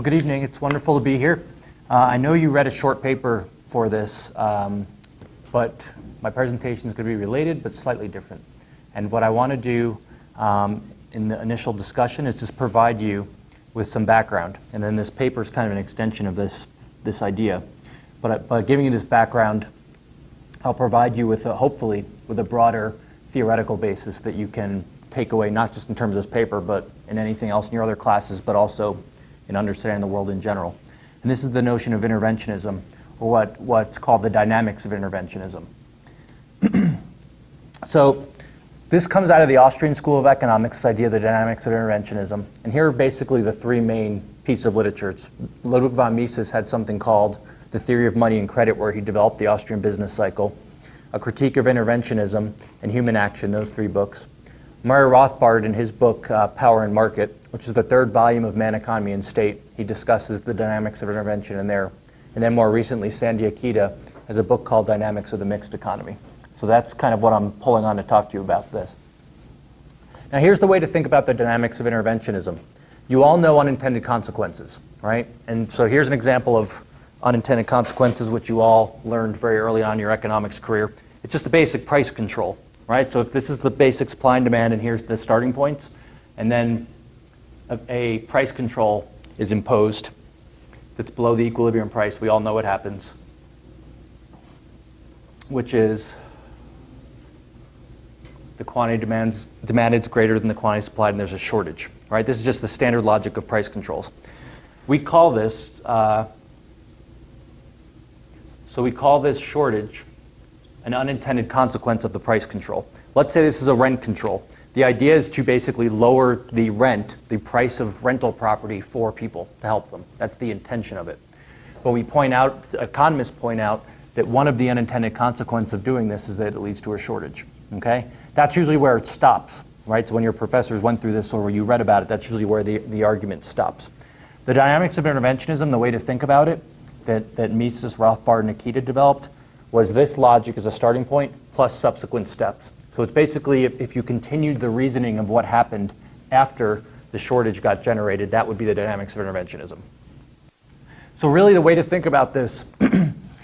Well, good evening. It's wonderful to be here. I know you read a short paper for this, but my presentation is going to be related but slightly different. And what I want to do in the initial discussion is just provide you with some background. And then this paper is kind of an extension of this idea. But by giving you this background, I'll provide you with, hopefully, with a broader theoretical basis that you can take away, not just in terms of this paper, but in anything else in your other classes, but also in understanding the world in general. And this is the notion of interventionism, or what's called the dynamics of interventionism. So this comes out of the Austrian School of Economics, this idea of the dynamics of interventionism. And here are basically the three main pieces of literature. Ludwig von Mises had something called The Theory of Money and Credit, where he developed the Austrian business cycle. A Critique of Interventionism and Human Action, those three books. Murray Rothbard, in his book, Power and Market, which is the third volume of Man, Economy, and State, he discusses the dynamics of intervention in there. And then more recently, Sandy Akita has a book called Dynamics of the Mixed Economy. So that's kind of what I'm pulling on to talk to you about this. Now here's the way to think about the dynamics of interventionism. You all know unintended consequences, right? And so here's an example of unintended consequences, which you all learned very early on in your economics career. It's just a basic price control, right? So if this is the basic supply and demand, and here's the starting points, and then a price control is imposed that's below the equilibrium price, we all know what happens, which is the quantity demanded is greater than the quantity supplied, and there's a shortage, right? This is just the standard logic of price controls. We call this, so we call this shortage an unintended consequence of the price control. Let's say this is a rent control. The idea is to basically lower the rent, the price of rental property for people to help them. That's the intention of it. But we point out, economists point out, that one of the unintended consequences of doing this is that it leads to a shortage, okay? That's usually where it stops, right? So when your professors went through this or you read about it, that's usually where the argument stops. The dynamics of interventionism, the way to think about it, that Mises, Rothbard, and Akita developed, was this logic as a starting point plus subsequent steps. So it's basically if you continued the reasoning of what happened after the shortage got generated, that would be the dynamics of interventionism. So really the way to think about this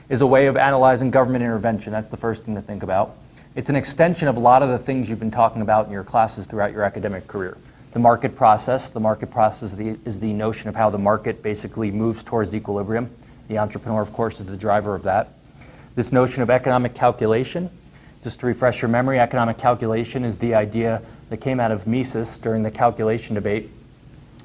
is a way of analyzing government intervention. That's the first thing to think about. It's an extension of a lot of the things you've been talking about in your classes throughout your academic career. The market process is the notion of how the market basically moves towards equilibrium. The entrepreneur, of course, is the driver of that. This notion of economic calculation, just to refresh your memory, economic calculation is the idea that came out of Mises during the calculation debate.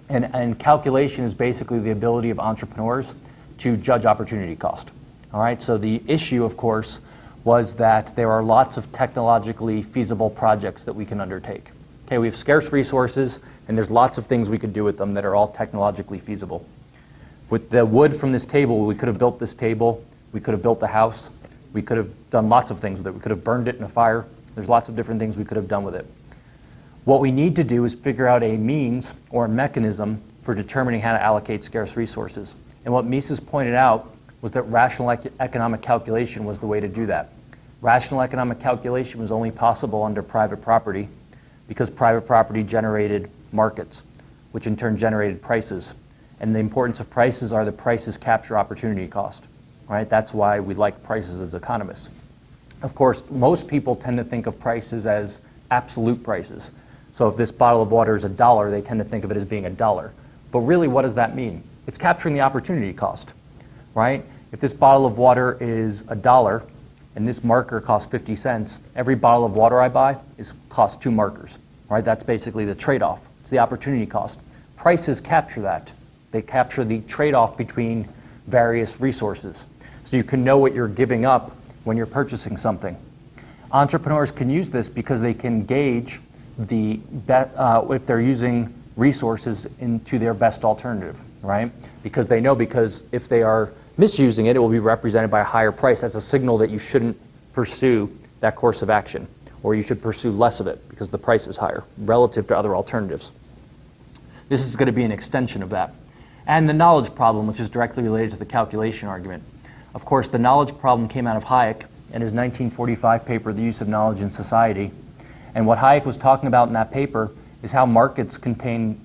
And calculation is basically the ability of entrepreneurs to judge opportunity cost. All right, so the issue, of course, was that there are lots of technologically feasible projects that we can undertake. Okay, we have scarce resources, and there's lots of things we could do with them that are all technologically feasible. With the wood from this table, we could have built this table, we could have built a house, we could have done lots of things with it. We could have burned it in a fire. There's lots of different things we could have done with it. What we need to do is figure out a means or a mechanism for determining how to allocate scarce resources. And what Mises pointed out was that rational economic calculation was the way to do that. Rational economic calculation was only possible under private property because private property generated markets, which in turn generated prices. And the importance of prices are that prices capture opportunity cost. Right? That's why we like prices as economists. Of course, most people tend to think of prices as absolute prices. So if this bottle of water is $1, they tend to think of it as being $1. But really, what does that mean? It's capturing the opportunity cost, right? If this bottle of water is $1 and this marker costs 50 cents, every bottle of water I buy costs 2 markers, right? That's basically the trade-off. It's the opportunity cost. Prices capture that. They capture the trade-off between various resources. So you can know what you're giving up when you're purchasing something. Entrepreneurs can use this because they can gauge if they're using resources into their best alternative, right? Because they know, because if they are misusing it, it will be represented by a higher price. That's a signal that you shouldn't pursue that course of action, or you should pursue less of it because the price is higher relative to other alternatives. This is going to be an extension of that. And the knowledge problem, which is directly related to the calculation argument. Of course, the knowledge problem came out of Hayek in his 1945 paper, The Use of Knowledge in Society. And what Hayek was talking about in that paper is how markets contain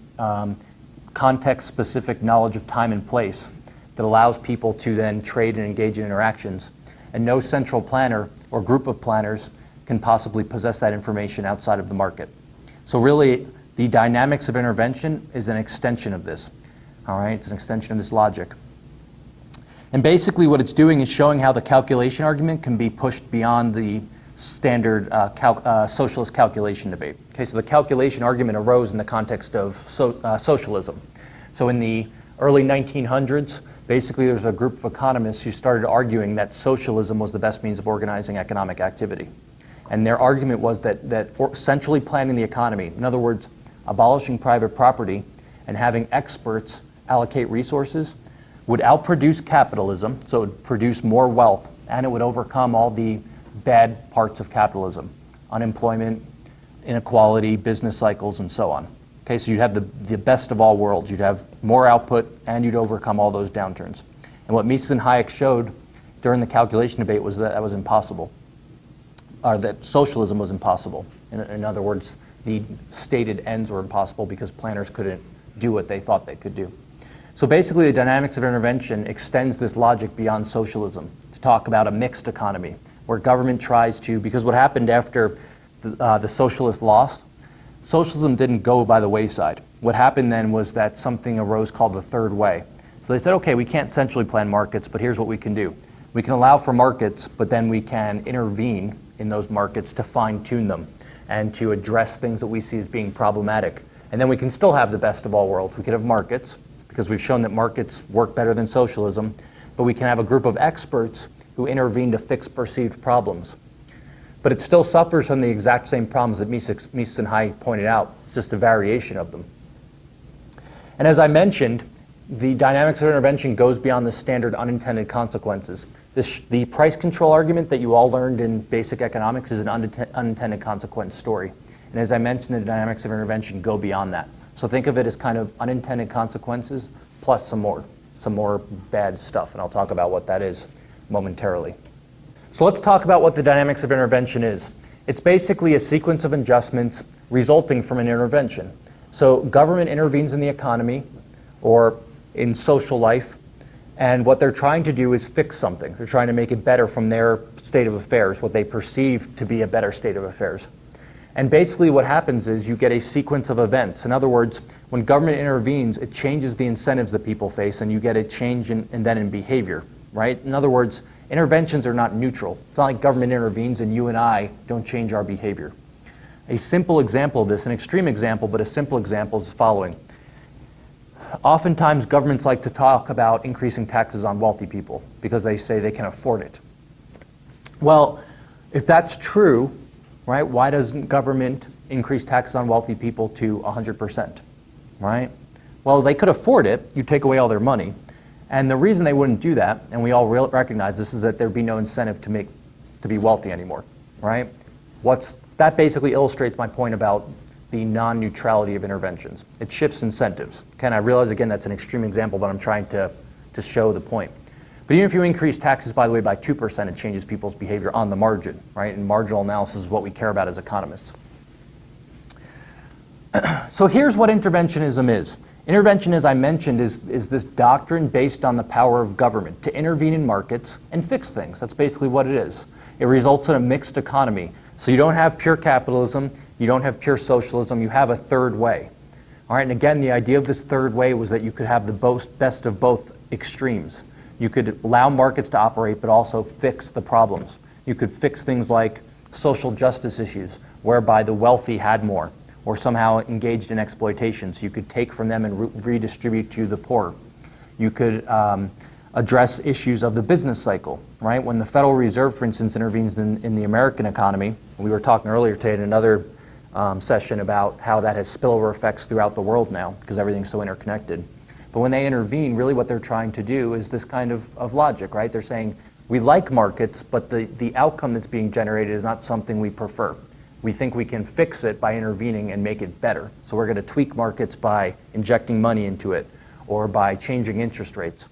context-specific knowledge of time and place that allows people to then trade and engage in interactions. And no central planner or group of planners can possibly possess that information outside of the market. So really, the dynamics of intervention is an extension of this. All right, it's an extension of this logic. And basically what it's doing is showing how the calculation argument can be pushed beyond the standard socialist calculation debate. Okay, so the calculation argument arose in the context of socialism. So in the early 1900s, basically there's a group of economists who started arguing that socialism was the best means of organizing economic activity. And their argument was that centrally planning the economy, in other words, abolishing private property and having experts allocate resources, would outproduce capitalism, so it would produce more wealth, and it would overcome all the bad parts of capitalism: unemployment, inequality, business cycles, and so on. Okay, so you'd have the best of all worlds. You'd have more output, and you'd overcome all those downturns. And what Mises and Hayek showed during the calculation debate was that that was impossible, or that socialism was impossible. In other words, the stated ends were impossible because planners couldn't do what they thought they could do. So basically, the dynamics of intervention extends this logic beyond socialism to talk about a mixed economy, where government tries to, because what happened after the socialist lost, socialism didn't go by the wayside. What happened then was that something arose called the third way. So they said, okay, we can't centrally plan markets, but here's what we can do. We can allow for markets, but then we can intervene in those markets to fine-tune them and to address things that we see as being problematic. And then we can still have the best of all worlds. We could have markets, because we've shown that markets work better than socialism, but we can have a group of experts who intervene to fix perceived problems. But it still suffers from the exact same problems that Mises and Hayek pointed out. It's just a variation of them. And as I mentioned, the dynamics of intervention goes beyond the standard unintended consequences. The price control argument that you all learned in basic economics is an unintended consequence story. And as I mentioned, the dynamics of intervention go beyond that. So think of it as kind of unintended consequences plus some more bad stuff. And I'll talk about what that is momentarily. So let's talk about what the dynamics of intervention is. It's basically a sequence of adjustments resulting from an intervention. So government intervenes in the economy or in social life, and what they're trying to do is fix something. They're trying to make it better from their state of affairs, what they perceive to be a better state of affairs. And basically what happens is you get a sequence of events. In other words, when government intervenes, it changes the incentives that people face, and you get a change in behavior, right? In other words, interventions are not neutral. It's not like government intervenes and you and I don't change our behavior. A simple example of this, an extreme example, but a simple example is the following. Oftentimes governments like to talk about increasing taxes on wealthy people because they say they can afford it. Well, if that's true, right, why doesn't government increase taxes on wealthy people to 100%, right? Well, they could afford it. You take away all their money. And the reason they wouldn't do that, and we all recognize this, is that there'd be no incentive to be wealthy anymore, right? That basically illustrates my point about the non-neutrality of interventions. It shifts incentives. I realize, again, that's an extreme example, but I'm trying to show the point. But even if you increase taxes, by the way, by 2%, it changes people's behavior on the margin, right? And marginal analysis is what we care about as economists. So here's what interventionism is. Intervention, as I mentioned, is this doctrine based on the power of government to intervene in markets and fix things. That's basically what it is. It results in a mixed economy. So you don't have pure capitalism, you don't have pure socialism, you have a third way. All right, and again, the idea of this third way was that you could have the best of both extremes. You could allow markets to operate, but also fix the problems. You could fix things like social justice issues, whereby the wealthy had more, or somehow engaged in exploitation. So you could take from them and redistribute to the poor. You could address issues of the business cycle, right? When the Federal Reserve, for instance, intervenes in the American economy, we were talking earlier today in another session about how that has spillover effects throughout the world now because everything's so interconnected. But when they intervene, really what they're trying to do is this kind of logic, right? They're saying, we like markets, but the outcome that's being generated is not something we prefer. We think we can fix it by intervening and make it better. So we're going to tweak markets by injecting money into it or by changing interest rates.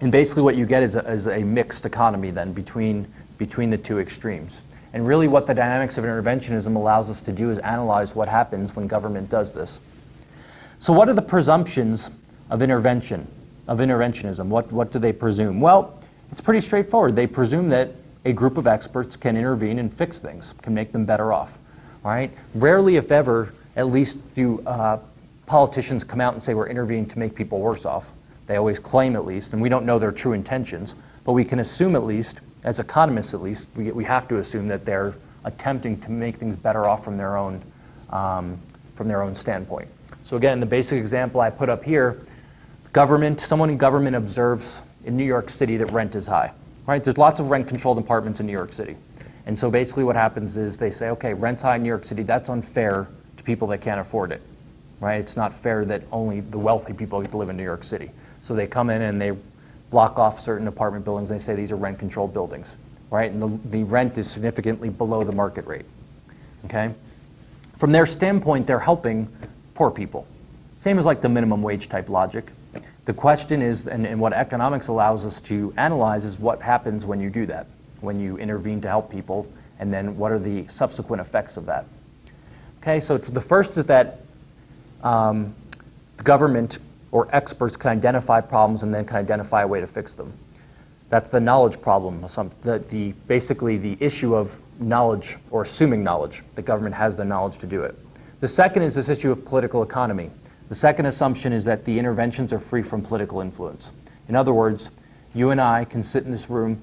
And basically what you get is a mixed economy then between the two extremes. And really what the dynamics of interventionism allows us to do is analyze what happens when government does this. So what are the presumptions of interventionism? What do they presume? Well, it's pretty straightforward. They presume that a group of experts can intervene and fix things, can make them better off. All right? Rarely, if ever, at least do politicians come out and say we're intervening to make people worse off. They always claim, at least, and we don't know their true intentions, but we can assume, at least, as economists at least, we have to assume that they're attempting to make things better off from their own standpoint. So again, the basic example I put up here, someone in government observes in New York City that rent is high. Right? There's lots of rent-controlled apartments in New York City. And so basically what happens is they say, okay, rent's high in New York City, that's unfair to people that can't afford it. Right? It's not fair that only the wealthy people get to live in New York City. So they come in and they block off certain apartment buildings. They say these are rent-controlled buildings, right? And the rent is significantly below the market rate, okay? From their standpoint, they're helping poor people. Same as like the minimum wage type logic. The question is, and what economics allows us to analyze is what happens when you do that, when you intervene to help people, and then what are the subsequent effects of that. Okay, so the first is that the government or experts can identify problems and then can identify a way to fix them. That's the knowledge problem, basically the issue of knowledge or assuming knowledge. The government has the knowledge to do it. The second is this issue of political economy. The second assumption is that the interventions are free from political influence. In other words, you and I can sit in this room,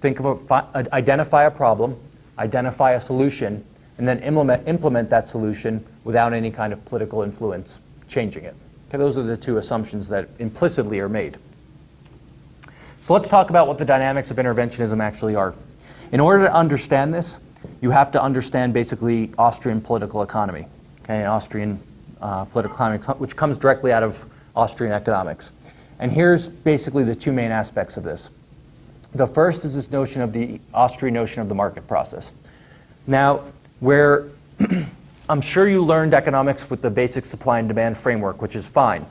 identify a problem, identify a solution, and then implement that solution without any kind of political influence changing it. Okay, those are the two assumptions that implicitly are made. So let's talk about what the dynamics of interventionism actually are. In order to understand this, you have to understand basically Austrian political economy, okay, Austrian political economy, which comes directly out of Austrian economics. And here's basically the two main aspects of this. The first is this notion of the Austrian notion of the market process. Now, where I'm sure you learned economics with the basic supply and demand framework, which is fine.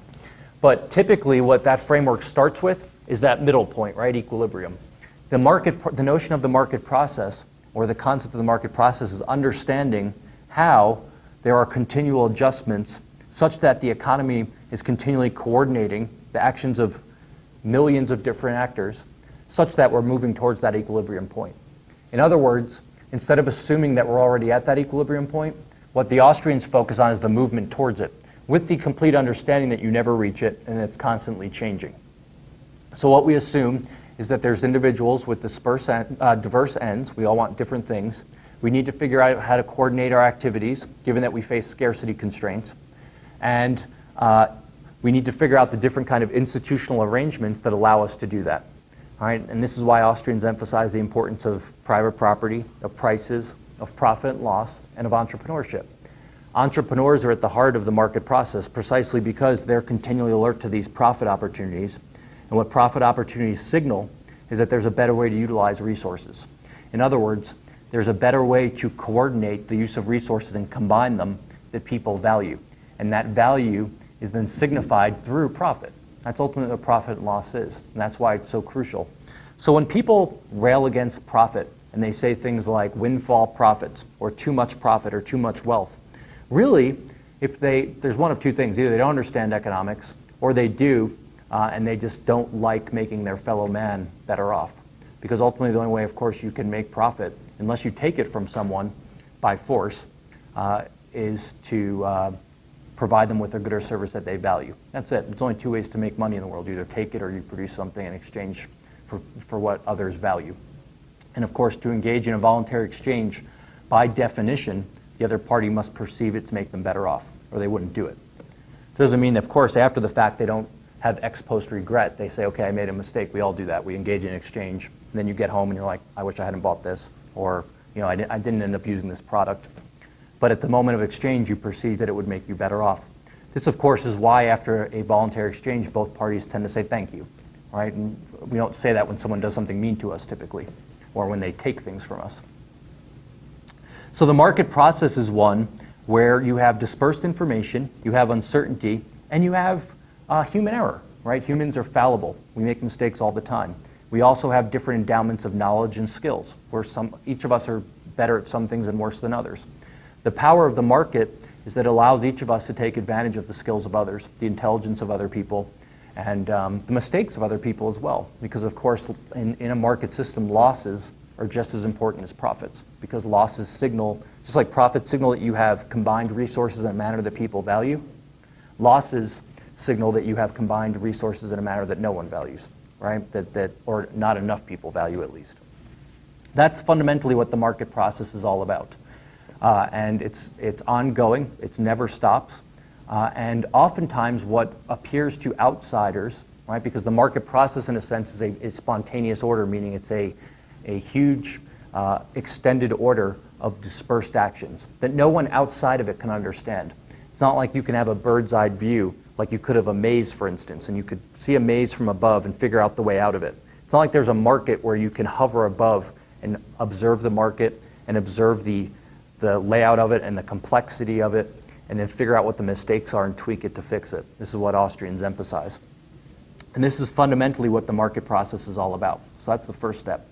But typically what that framework starts with is that middle point, right, equilibrium. The notion of the market process, or the concept of the market process, is understanding how there are continual adjustments such that the economy is continually coordinating the actions of millions of different actors such that we're moving towards that equilibrium point. In other words, instead of assuming that we're already at that equilibrium point, what the Austrians focus on is the movement towards it, with the complete understanding that you never reach it and it's constantly changing. So what we assume is that there's individuals with diverse ends. We all want different things. We need to figure out how to coordinate our activities, given that we face scarcity constraints. And we need to figure out the different kind of institutional arrangements that allow us to do that. All right? And this is why Austrians emphasize the importance of private property, of prices, of profit and loss, and of entrepreneurship. Entrepreneurs are at the heart of the market process precisely because they're continually alert to these profit opportunities. And what profit opportunities signal is that there's a better way to utilize resources. In other words, there's a better way to coordinate the use of resources and combine them that people value. And that value is then signified through profit. That's ultimately what profit and loss is. And that's why it's so crucial. So when people rail against profit, and they say things like windfall profits, or too much profit, or too much wealth, really, there's one of two things. Either they don't understand economics, or they do, and they just don't like making their fellow man better off. Because ultimately the only way, of course, you can make profit, unless you take it from someone by force, is to provide them with a good or service that they value. That's it. There's only two ways to make money in the world. You either take it or you produce something in exchange for what others value. And of course, to engage in a voluntary exchange, by definition, the other party must perceive it to make them better off, or they wouldn't do it. It doesn't mean that, of course, after the fact, they don't have ex post regret. They say, okay, I made a mistake. We all do that. We engage in exchange. And then you get home and you're like, I wish I hadn't bought this, or I didn't end up using this product. But at the moment of exchange, you perceive that it would make you better off. This, of course, is why after a voluntary exchange, both parties tend to say thank you, right? And we don't say that when someone does something mean to us, typically, or when they take things from us. So the market process is one where you have dispersed information, you have uncertainty, and you have human error, right? Humans are fallible. We make mistakes all the time. We also have different endowments of knowledge and skills, where each of us are better at some things and worse than others. The power of the market is that it allows each of us to take advantage of the skills of others, the intelligence of other people, and the mistakes of other people as well. Because of course, in a market system, losses are just as important as profits, because losses signal, just like profits signal that you have combined resources in a manner that people value, losses signal that you have combined resources in a manner that no one values, right? Or not enough people value at least. That's fundamentally what the market process is all about. And it's ongoing, it never stops. And oftentimes what appears to outsiders, right, because the market process in a sense is a spontaneous order, meaning it's a huge extended order of dispersed actions that no one outside of it can understand. It's not like you can have a bird's eye view, like you could have a maze, for instance, and you could see a maze from above and figure out the way out of it. It's not like there's a market where you can hover above and observe the market and observe the layout of it and the complexity of it, and then figure out what the mistakes are and tweak it to fix it. This is what Austrians emphasize. And this is fundamentally what the market process is all about. So that's the first step.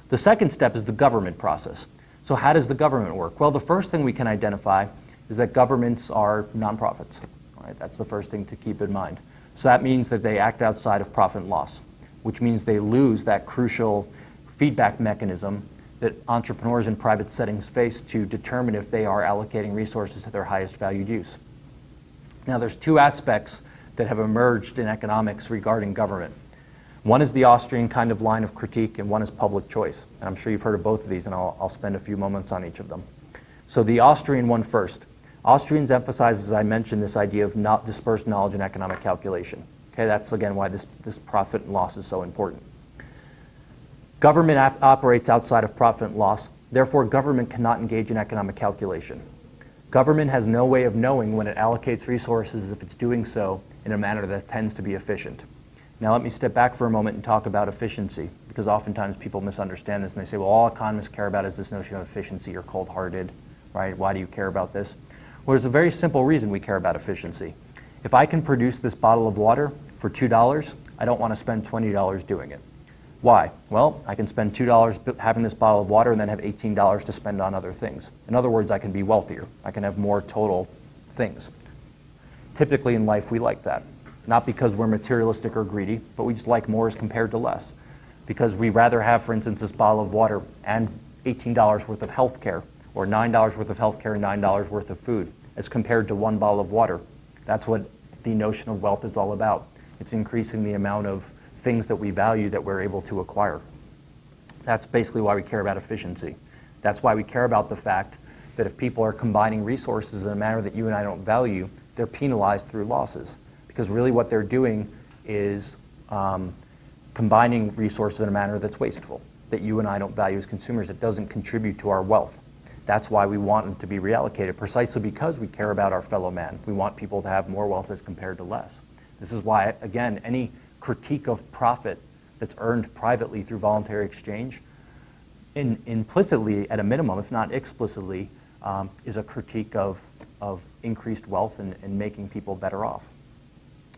The second step is the government process. So how does the government work? Well, the first thing we can identify is that governments are nonprofits. Right? That's the first thing to keep in mind. So that means that they act outside of profit and loss, which means they lose that crucial feedback mechanism that entrepreneurs in private settings face to determine if they are allocating resources to their highest valued use. Now, there's two aspects that have emerged in economics regarding government. One is the Austrian kind of line of critique, and one is public choice. And I'm sure you've heard of both of these, and I'll spend a few moments on each of them. So the Austrian one first. Austrians emphasize, as I mentioned, this idea of not dispersed knowledge and economic calculation. Okay, that's again why this profit and loss is so important. Government operates outside of profit and loss, therefore government cannot engage in economic calculation. Government has no way of knowing when it allocates resources if it's doing so in a manner that tends to be efficient. Now let me step back for a moment and talk about efficiency, because oftentimes people misunderstand this and they say, well, all economists care about is this notion of efficiency. You're cold-hearted, right? Why do you care about this? Well, there's a very simple reason we care about efficiency. If I can produce this bottle of water for $2, I don't want to spend $20 doing it. Why? Well, I can spend $2 having this bottle of water and then have $18 to spend on other things. In other words, I can be wealthier. I can have more total things. Typically in life, we like that. Not because we're materialistic or greedy, but we just like more as compared to less. Because we rather have, for instance, this bottle of water and $18 worth of health care, or $9 worth of health care and $9 worth of food, as compared to one bottle of water. That's what the notion of wealth is all about. It's increasing the amount of things that we value that we're able to acquire. That's basically why we care about efficiency. That's why we care about the fact that if people are combining resources in a manner that you and I don't value, they're penalized through losses. Because really what they're doing is combining resources in a manner that's wasteful, that you and I don't value as consumers. It doesn't contribute to our wealth. That's why we want them to be reallocated, precisely because we care about our fellow man. We want people to have more wealth as compared to less. This is why, again, any critique of profit that's earned privately through voluntary exchange, implicitly, at a minimum, if not explicitly, is a critique of increased wealth and making people better off.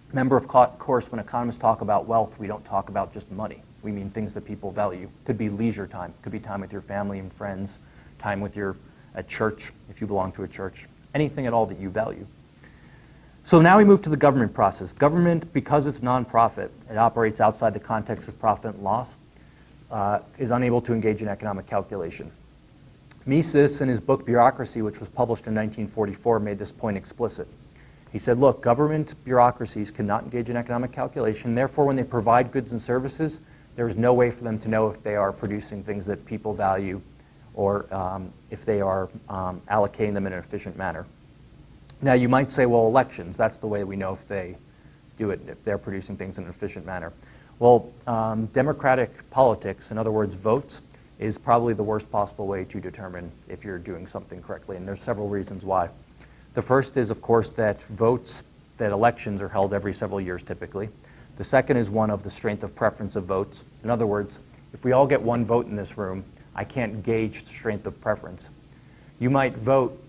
Remember, of course, when economists talk about wealth, we don't talk about just money. We mean things that people value. Could be leisure time, could be time with your family and friends, time with at church, if you belong to a church, anything at all that you value. So now we move to the government process. Government, because it's nonprofit, it operates outside the context of profit and loss, is unable to engage in economic calculation. Mises, in his book Bureaucracy, which was published in 1944, made this point explicit. He said, look, government bureaucracies cannot engage in economic calculation. Therefore, when they provide goods and services, there is no way for them to know if they are producing things that people value or if they are allocating them in an efficient manner. Now, you might say, well, elections, that's the way we know if they do it, if they're producing things in an efficient manner. Well, democratic politics, in other words, votes, is probably the worst possible way to determine if you're doing something correctly, and there's several reasons why. The first is, of course, that elections are held every several years typically. The second is one of the strength of preference of votes. In other words, if we all get one vote in this room, I can't gauge the strength of preference. You might vote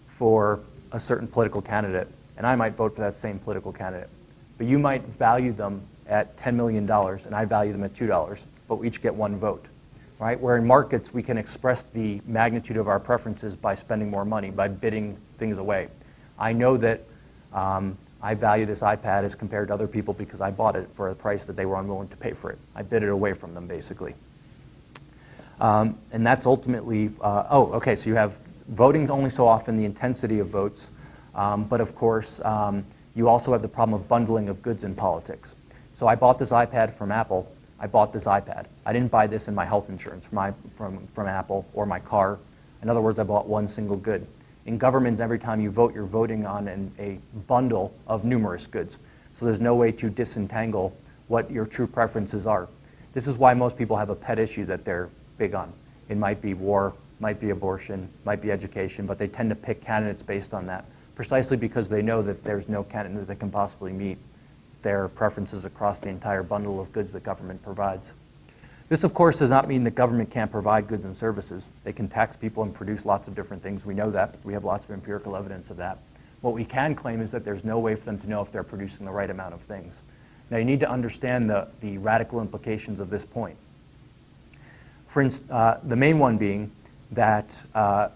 for a certain political candidate, and I might vote for that same political candidate. But you might value them at $10 million, and I value them at $2, but we each get one vote, right? Where in markets, we can express the magnitude of our preferences by spending more money, by bidding things away. I know that I value this iPad as compared to other people because I bought it for a price that they were unwilling to pay for it. I bid it away from them, basically. And that's ultimately, okay, so you have voting only so often, the intensity of votes, but of course, you also have the problem of bundling of goods in politics. So I bought this iPad from Apple. I bought this iPad. I didn't buy this in my health insurance from Apple or my car. In other words, I bought one single good. In government, every time you vote, you're voting on a bundle of numerous goods. So there's no way to disentangle what your true preferences are. This is why most people have a pet issue that they're big on. It might be war, might be abortion, might be education, but they tend to pick candidates based on that, precisely because they know that there's no candidate that can possibly meet their preferences across the entire bundle of goods that government provides. This, of course, does not mean that government can't provide goods and services. They can tax people and produce lots of different things. We know that. We have lots of empirical evidence of that. What we can claim is that there's no way for them to know if they're producing the right amount of things. Now, you need to understand the radical implications of this point. For instance, the main one being that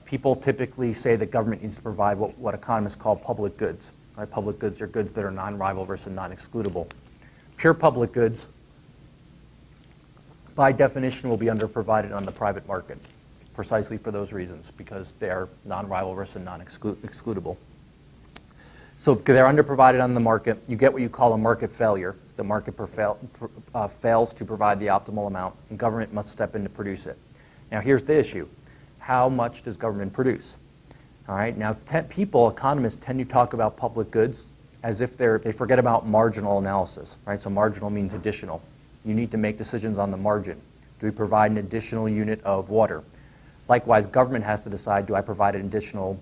people typically say that government needs to provide what economists call public goods. Right? Public goods are goods that are non-rival versus non-excludable. Pure public goods, by definition, will be underprovided on the private market, precisely for those reasons, because they are non-rival versus non-excludable. So if they're underprovided on the market, you get what you call a market failure. The market fails to provide the optimal amount, and government must step in to produce it. Now here's the issue. How much does government produce? All right, now economists tend to talk about public goods as if they forget about marginal analysis, right? So marginal means additional. You need to make decisions on the margin. Do we provide an additional unit of water? Likewise, government has to decide, do I provide an additional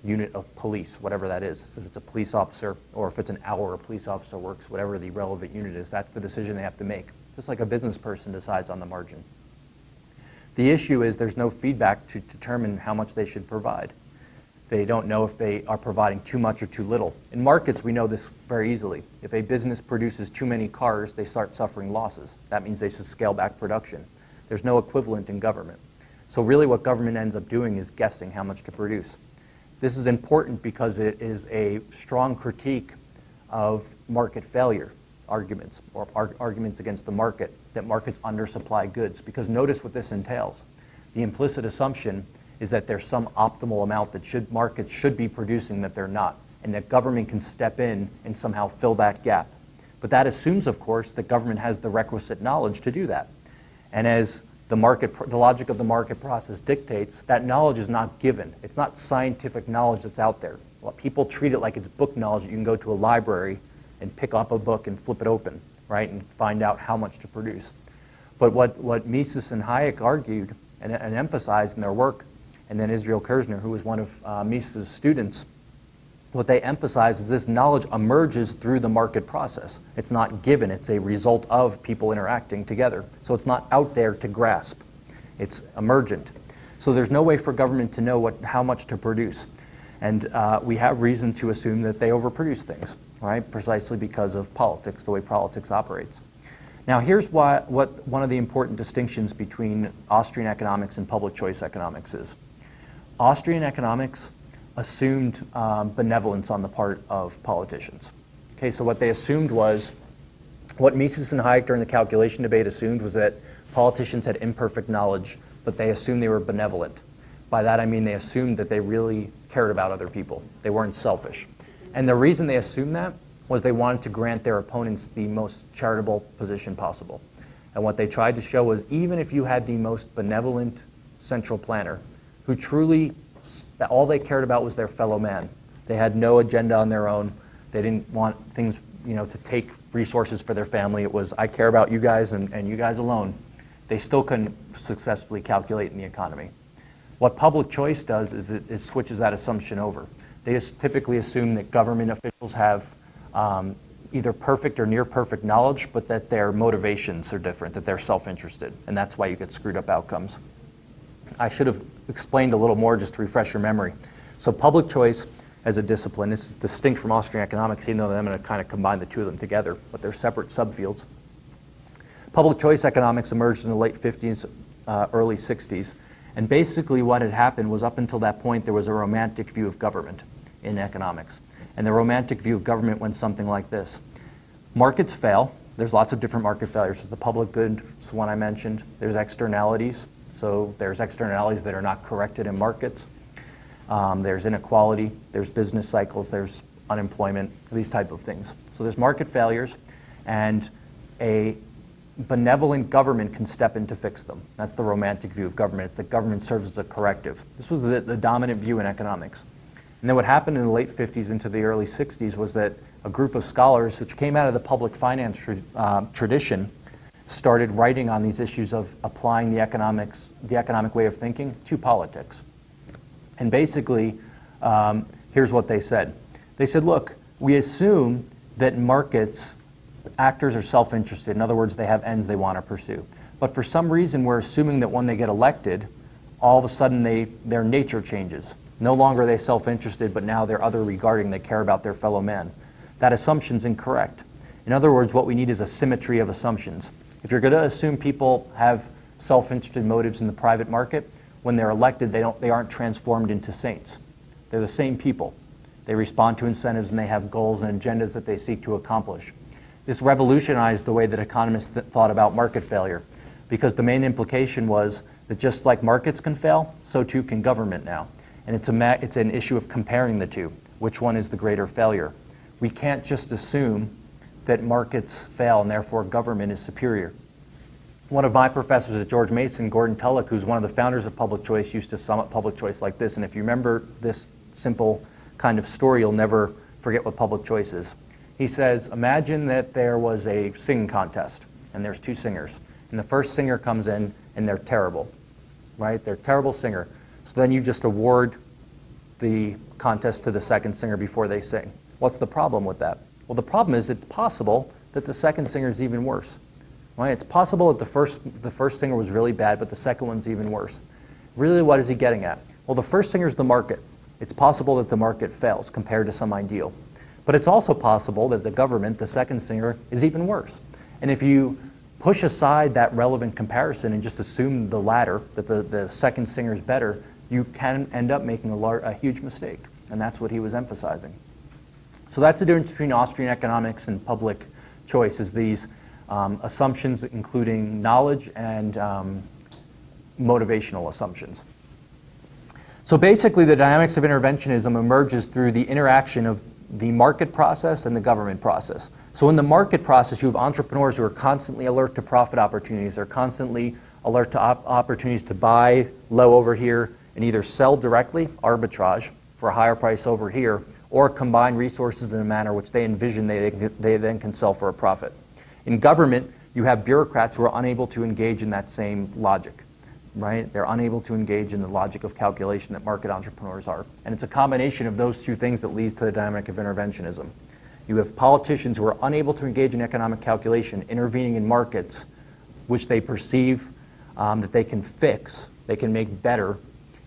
unit of police, whatever that is. So if it's a police officer, or if it's an hour a police officer works, whatever the relevant unit is, that's the decision they have to make. Just like a business person decides on the margin. The issue is there's no feedback to determine how much they should provide. They don't know if they are providing too much or too little. In markets, we know this very easily. If a business produces too many cars, they start suffering losses. That means they should scale back production. There's no equivalent in government. So really what government ends up doing is guessing how much to produce. This is important because it is a strong critique of market failure arguments, or arguments against the market, that markets undersupply goods. Because notice what this entails. The implicit assumption is that there's some optimal amount that markets should be producing that they're not, and that government can step in and somehow fill that gap. But that assumes, of course, that government has the requisite knowledge to do that. And as the logic of the market process dictates, that knowledge is not given. It's not scientific knowledge that's out there. Well, people treat it like it's book knowledge that you can go to a library and pick up a book and flip it open, right, and find out how much to produce. But what Mises and Hayek argued and emphasized in their work, and then Israel Kirzner, who was one of Mises' students, what they emphasize is this knowledge emerges through the market process. It's not given, it's a result of people interacting together. So it's not out there to grasp, it's emergent. So there's no way for government to know how much to produce. And we have reason to assume that they overproduce things, right? Precisely because of politics, the way politics operates. Now here's what one of the important distinctions between Austrian economics and public choice economics is. Austrian economics assumed benevolence on the part of politicians. Okay, so what they assumed was, what Mises and Hayek during the calculation debate assumed was that politicians had imperfect knowledge, but they assumed they were benevolent. By that I mean they assumed that they really cared about other people. They weren't selfish. And the reason they assumed that was they wanted to grant their opponents the most charitable position possible. And what they tried to show was, even if you had the most benevolent central planner, who truly, all they cared about was their fellow man. They had no agenda on their own. They didn't want things, to take resources for their family. It was, I care about you guys and you guys alone. They still couldn't successfully calculate in the economy. What public choice does is it switches that assumption over. They just typically assume that government officials have either perfect or near perfect knowledge, but that their motivations are different, that they're self-interested, and that's why you get screwed up outcomes. I should have explained a little more just to refresh your memory. So public choice as a discipline, this is distinct from Austrian economics, even though I'm going to kind of combine the two of them together, but they're separate subfields. Public choice economics emerged in the late 50s, early 60s, and basically what had happened was, up until that point there was a romantic view of government. in economics. And the romantic view of government went something like this. Markets fail. There's lots of different market failures. There's the public good, it's one I mentioned. There's externalities. So there's externalities that are not corrected in markets. There's inequality. There's business cycles. There's unemployment, these type of things. So there's market failures, and a benevolent government can step in to fix them. That's the romantic view of government. It's that government serves as a corrective. This was the dominant view in economics. And then what happened in the late 50s into the early 60s was that a group of scholars, which came out of the public finance tradition, started writing on these issues of applying the economic way of thinking to politics. And basically, here's what they said. They said, look, we assume that markets, actors are self-interested. In other words, they have ends they want to pursue. But for some reason, we're assuming that when they get elected, all of a sudden their nature changes. No longer are they self-interested, but now they're other regarding. They care about their fellow man. That assumption's incorrect. In other words, what we need is a symmetry of assumptions. If you're going to assume people have self-interested motives in the private market, when they're elected, they aren't transformed into saints. They're the same people. They respond to incentives and they have goals and agendas that they seek to accomplish. This revolutionized the way that economists thought about market failure, because the main implication was that just like markets can fail, so too can government now. And it's an issue of comparing the two. Which one is the greater failure? We can't just assume that markets fail and therefore government is superior. One of my professors at George Mason, Gordon Tullock, who's one of the founders of public choice, used to sum up public choice like this. And if you remember this simple kind of story, you'll never forget what public choice is. He says, imagine that there was a singing contest and there's two singers. And the first singer comes in and they're terrible, right? They're a terrible singer. So then you just award the contest to the second singer before they sing. What's the problem with that? Well, the problem is it's possible that the second singer is even worse. Right? It's possible that the first singer was really bad, but the second one's even worse. Really, what is he getting at? Well, the first singer is the market. It's possible that the market fails compared to some ideal. But it's also possible that the government, the second singer, is even worse. And if you push aside that relevant comparison and just assume the latter, that the second singer is better, you can end up making a huge mistake. And that's what he was emphasizing. So that's the difference between Austrian economics and public choice, is these assumptions including knowledge and motivational assumptions. So basically the dynamics of interventionism emerges through the interaction of the market process and the government process. So in the market process, you have entrepreneurs who are constantly alert to profit opportunities. They're constantly alert to opportunities to buy low over here and either sell directly, arbitrage, for a higher price over here, or combine resources in a manner which they envision they then can sell for a profit. In government, you have bureaucrats who are unable to engage in that same logic, right? They're unable to engage in the logic of calculation that market entrepreneurs are. And it's a combination of those two things that leads to the dynamic of interventionism. You have politicians who are unable to engage in economic calculation, intervening in markets which they perceive that they can fix, they can make better,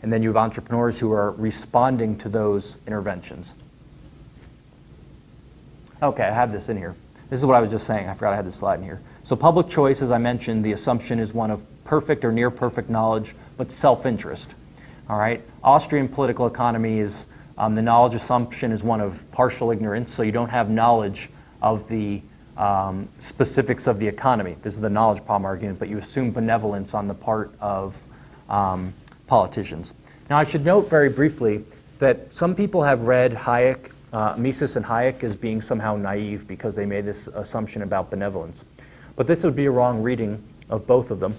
and then you have entrepreneurs who are responding to those interventions. Okay, I have this in here. This is what I was just saying. I forgot I had this slide in here. So public choice, as I mentioned, the assumption is one of perfect or near perfect knowledge, but self-interest. All right. Austrian political economy is, the knowledge assumption is one of partial ignorance, so you don't have knowledge of the specifics of the economy. This is the knowledge problem argument, but you assume benevolence on the part of politicians. Now, I should note very briefly that some people have read Hayek, Mises and Hayek, as being somehow naive because they made this assumption about benevolence. But this would be a wrong reading of both of them.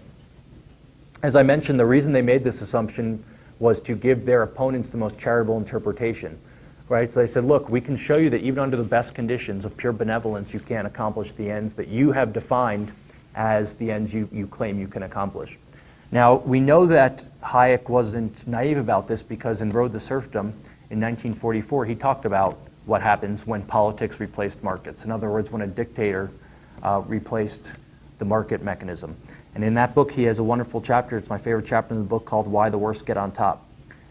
As I mentioned, the reason they made this assumption was to give their opponents the most charitable interpretation. Right? So they said, look, we can show you that even under the best conditions of pure benevolence, you can't accomplish the ends that you have defined as the ends you claim you can accomplish. Now, we know that Hayek wasn't naive about this because in Road to Serfdom in 1944, he talked about what happens when politics replaced markets. In other words, when a dictator replaced the market mechanism. And in that book, he has a wonderful chapter. It's my favorite chapter in the book, called Why the Worst Get on Top.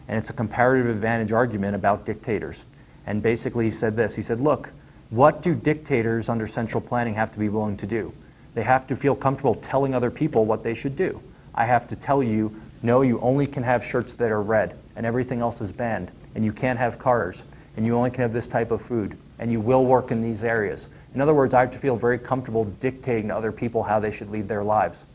And it's a comparative advantage argument about dictators. And basically he said this. He said, look, what do dictators under central planning have to be willing to do? They have to feel comfortable telling other people what they should do. I have to tell you, no, you only can have shirts that are red, and everything else is banned, and you can't have cars. and you only can have this type of food, and you will work in these areas. In other words, I have to feel very comfortable dictating to other people how they should lead their lives.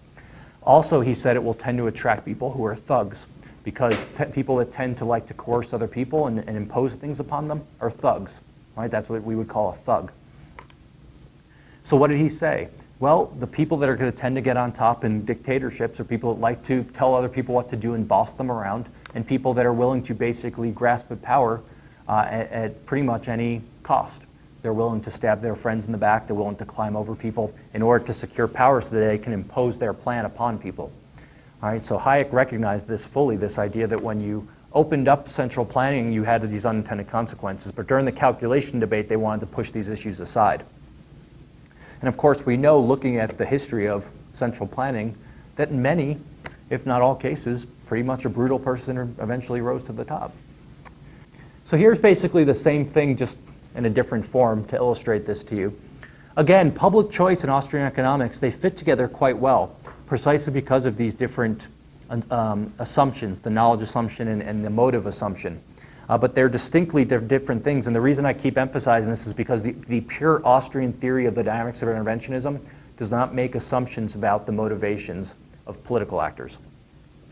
Also, he said it will tend to attract people who are thugs, because people that tend to like to coerce other people and impose things upon them are thugs, right? That's what we would call a thug. So what did he say? Well, the people that are going to tend to get on top in dictatorships are people that like to tell other people what to do and boss them around, and people that are willing to basically grasp at power at pretty much any cost. They're willing to stab their friends in the back. They're willing to climb over people in order to secure power so that they can impose their plan upon people. All right, so Hayek recognized this fully, this idea that when you opened up central planning, you had these unintended consequences. But during the calculation debate, they wanted to push these issues aside. And of course, we know, looking at the history of central planning, that in many, if not all cases, pretty much a brutal person eventually rose to the top. So here's basically the same thing, just in a different form to illustrate this to you. Again, public choice and Austrian economics, they fit together quite well, precisely because of these different assumptions, the knowledge assumption and the motive assumption. But they're distinctly different things, and the reason I keep emphasizing this is because the pure Austrian theory of the dynamics of interventionism does not make assumptions about the motivations of political actors.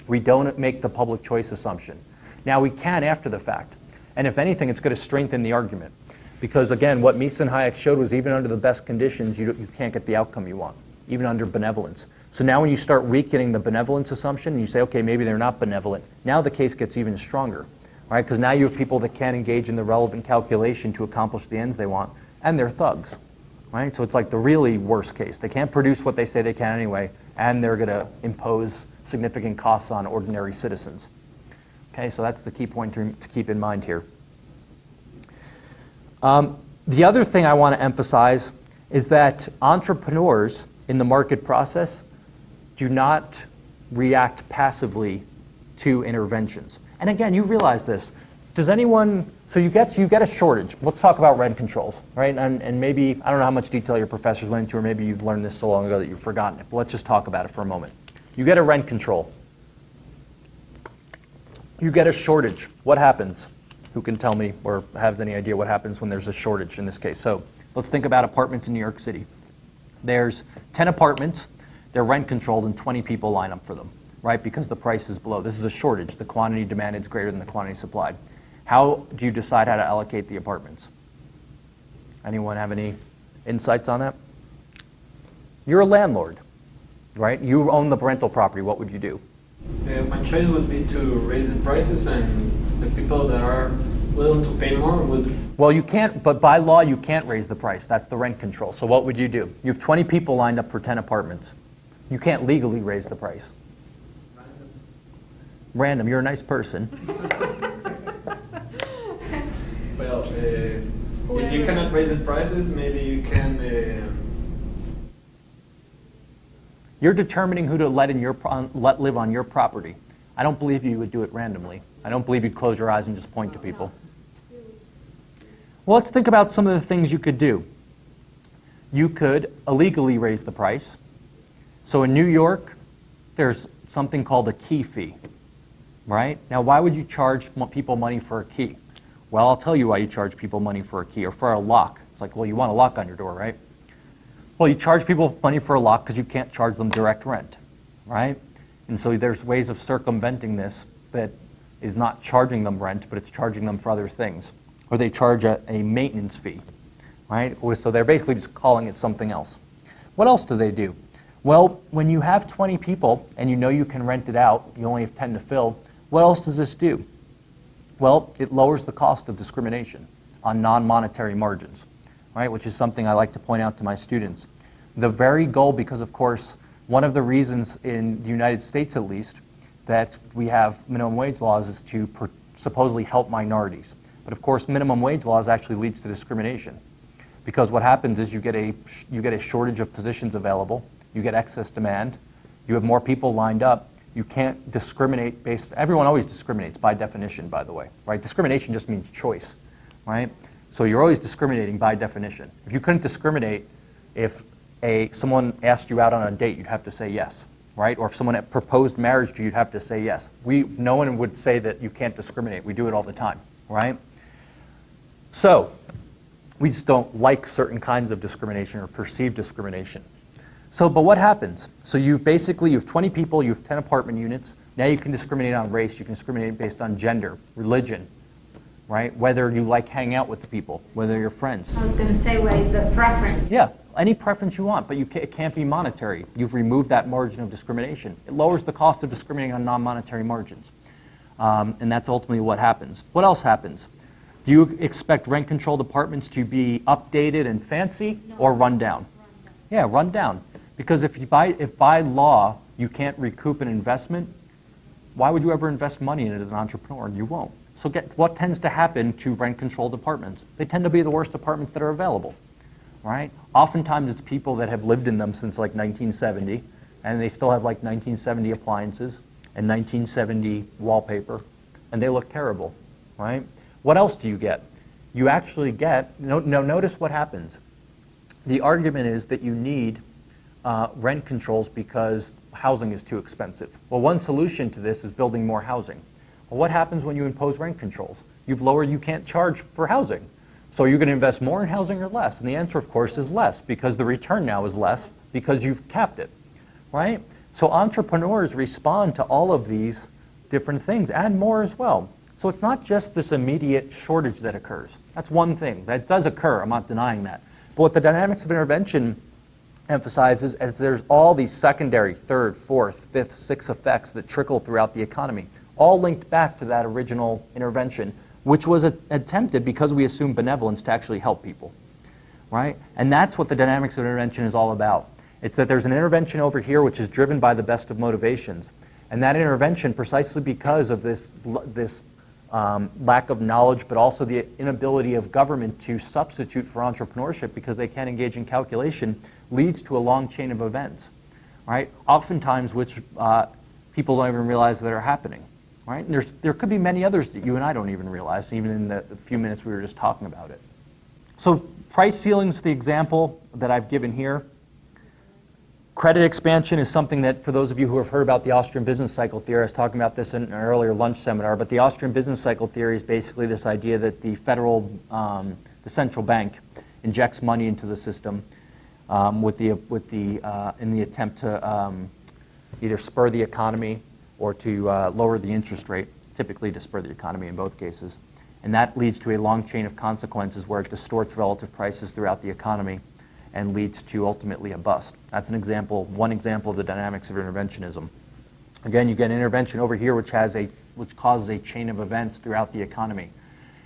We don't make the public choice assumption. Now, we can after the fact, and if anything, it's going to strengthen the argument. Because again, what Mises and Hayek showed was even under the best conditions, you can't get the outcome you want, even under benevolence. So now when you start weakening the benevolence assumption, and you say, okay, maybe they're not benevolent, now the case gets even stronger. Right? Because now you have people that can't engage in the relevant calculation to accomplish the ends they want, and they're thugs. Right? So it's like the really worst case. They can't produce what they say they can anyway, and they're going to impose significant costs on ordinary citizens. Okay, so that's the key point to keep in mind here. The other thing I want to emphasize is that entrepreneurs in the market process do not react passively to interventions. And again, you realize this. Does anyone, so you get a shortage. Let's talk about rent controls, right? And maybe, I don't know how much detail your professors went into, or maybe you've learned this so long ago that you've forgotten it, but let's just talk about it for a moment. You get a rent control. You get a shortage. What happens? Who can tell me or has any idea what happens when there's a shortage in this case? So let's think about apartments in New York City. There's 10 apartments, they're rent controlled, and 20 people line up for them, right? Because the price is below. This is a shortage. The quantity demanded is greater than the quantity supplied. How do you decide how to allocate the apartments? Anyone have any insights on that? You're a landlord, right? You own the rental property. What would you do? My choice would be to raise the prices, and the people that are willing to pay more would... Well, you can't, but by law, you can't raise the price. That's the rent control. So what would you do? You have 20 people lined up for 10 apartments. You can't legally raise the price. Random. You're a nice person. Well, if you cannot raise the prices, maybe you can... You're determining who to let live on your property. I don't believe you would do it randomly. I don't believe you'd close your eyes and just point to people. Well, let's think about some of the things you could do. You could illegally raise the price. So in New York, there's something called a key fee, right? Now, why would you charge people money for a key? Well, I'll tell you why you charge people money for a key or for a lock. It's like, well, you want a lock on your door, right? Well, you charge people money for a lock because you can't charge them direct rent, right? And so there's ways of circumventing this that is not charging them rent, but it's charging them for other things. Or they charge a maintenance fee, right? So they're basically just calling it something else. What else do they do? Well, when you have 20 people and you know you can rent it out, you only have 10 to fill, what else does this do? Well, it lowers the cost of discrimination on non-monetary margins, right? Which is something I like to point out to my students. The very goal, because of course, one of the reasons in the United States at least that we have minimum wage laws is to supposedly help minorities. But of course, minimum wage laws actually leads to discrimination. Because what happens is you get a shortage of positions available, you get excess demand, you have more people lined up, you can't discriminate everyone always discriminates by definition, by the way, right? Discrimination just means choice, right? So you're always discriminating by definition. If you couldn't discriminate, if someone asked you out on a date, you'd have to say yes, right? Or if someone had proposed marriage to you, you'd have to say yes. No one would say that you can't discriminate. We do it all the time, right? So we just don't like certain kinds of discrimination or perceived discrimination. So, but what happens? So you have 20 people, you have 10 apartment units. Now you can discriminate on race, you can discriminate based on gender, religion, right? Whether you like hanging out with the people, whether you're friends. I was going to say, wait, the preference. Yeah, any preference you want, but it can't be monetary. You've removed that margin of discrimination. It lowers the cost of discriminating on non-monetary margins. And that's ultimately what happens. What else happens? Do you expect rent-controlled apartments to be updated and fancy or run down? Yeah, run down. Because if by law you can't recoup an investment, why would you ever invest money in it as an entrepreneur? You won't. So what tends to happen to rent-controlled apartments? They tend to be the worst apartments that are available, right? Oftentimes it's people that have lived in them since like 1970, and they still have like 1970 appliances and 1970 wallpaper, and they look terrible, right? What else do you get? You actually get, notice what happens. The argument is that you need rent controls because housing is too expensive. Well, one solution to this is building more housing. Well, what happens when you impose rent controls? You can't charge for housing. So you're going to invest more in housing or less? And the answer, of course, is less, because the return now is less because you've capped it, right? So entrepreneurs respond to all of these different things and more as well. So it's not just this immediate shortage that occurs. That's one thing. That does occur. I'm not denying that. But what the dynamics of intervention emphasizes is there's all these secondary, third, fourth, fifth, sixth effects that trickle throughout the economy, all linked back to that original intervention, which was attempted because we assume benevolence to actually help people, right? And that's what the dynamics of intervention is all about. It's that there's an intervention over here which is driven by the best of motivations. And that intervention, precisely because of this lack of knowledge, but also the inability of government to substitute for entrepreneurship because they can't engage in calculation, leads to a long chain of events, right? Oftentimes which people don't even realize that are happening, right? And there could be many others that you and I don't even realize, even in the few minutes we were just talking about it. So price ceiling's the example that I've given here. Credit expansion is something that, for those of you who have heard about the Austrian business cycle theory, I was talking about this in an earlier lunch seminar, but the Austrian business cycle theory is basically this idea that the central bank injects money into the system in the attempt to either spur the economy or to lower the interest rate, typically to spur the economy in both cases. And that leads to a long chain of consequences where it distorts relative prices throughout the economy and leads to ultimately a bust. That's one example of the dynamics of interventionism. Again, you get an intervention over here which causes a chain of events throughout the economy.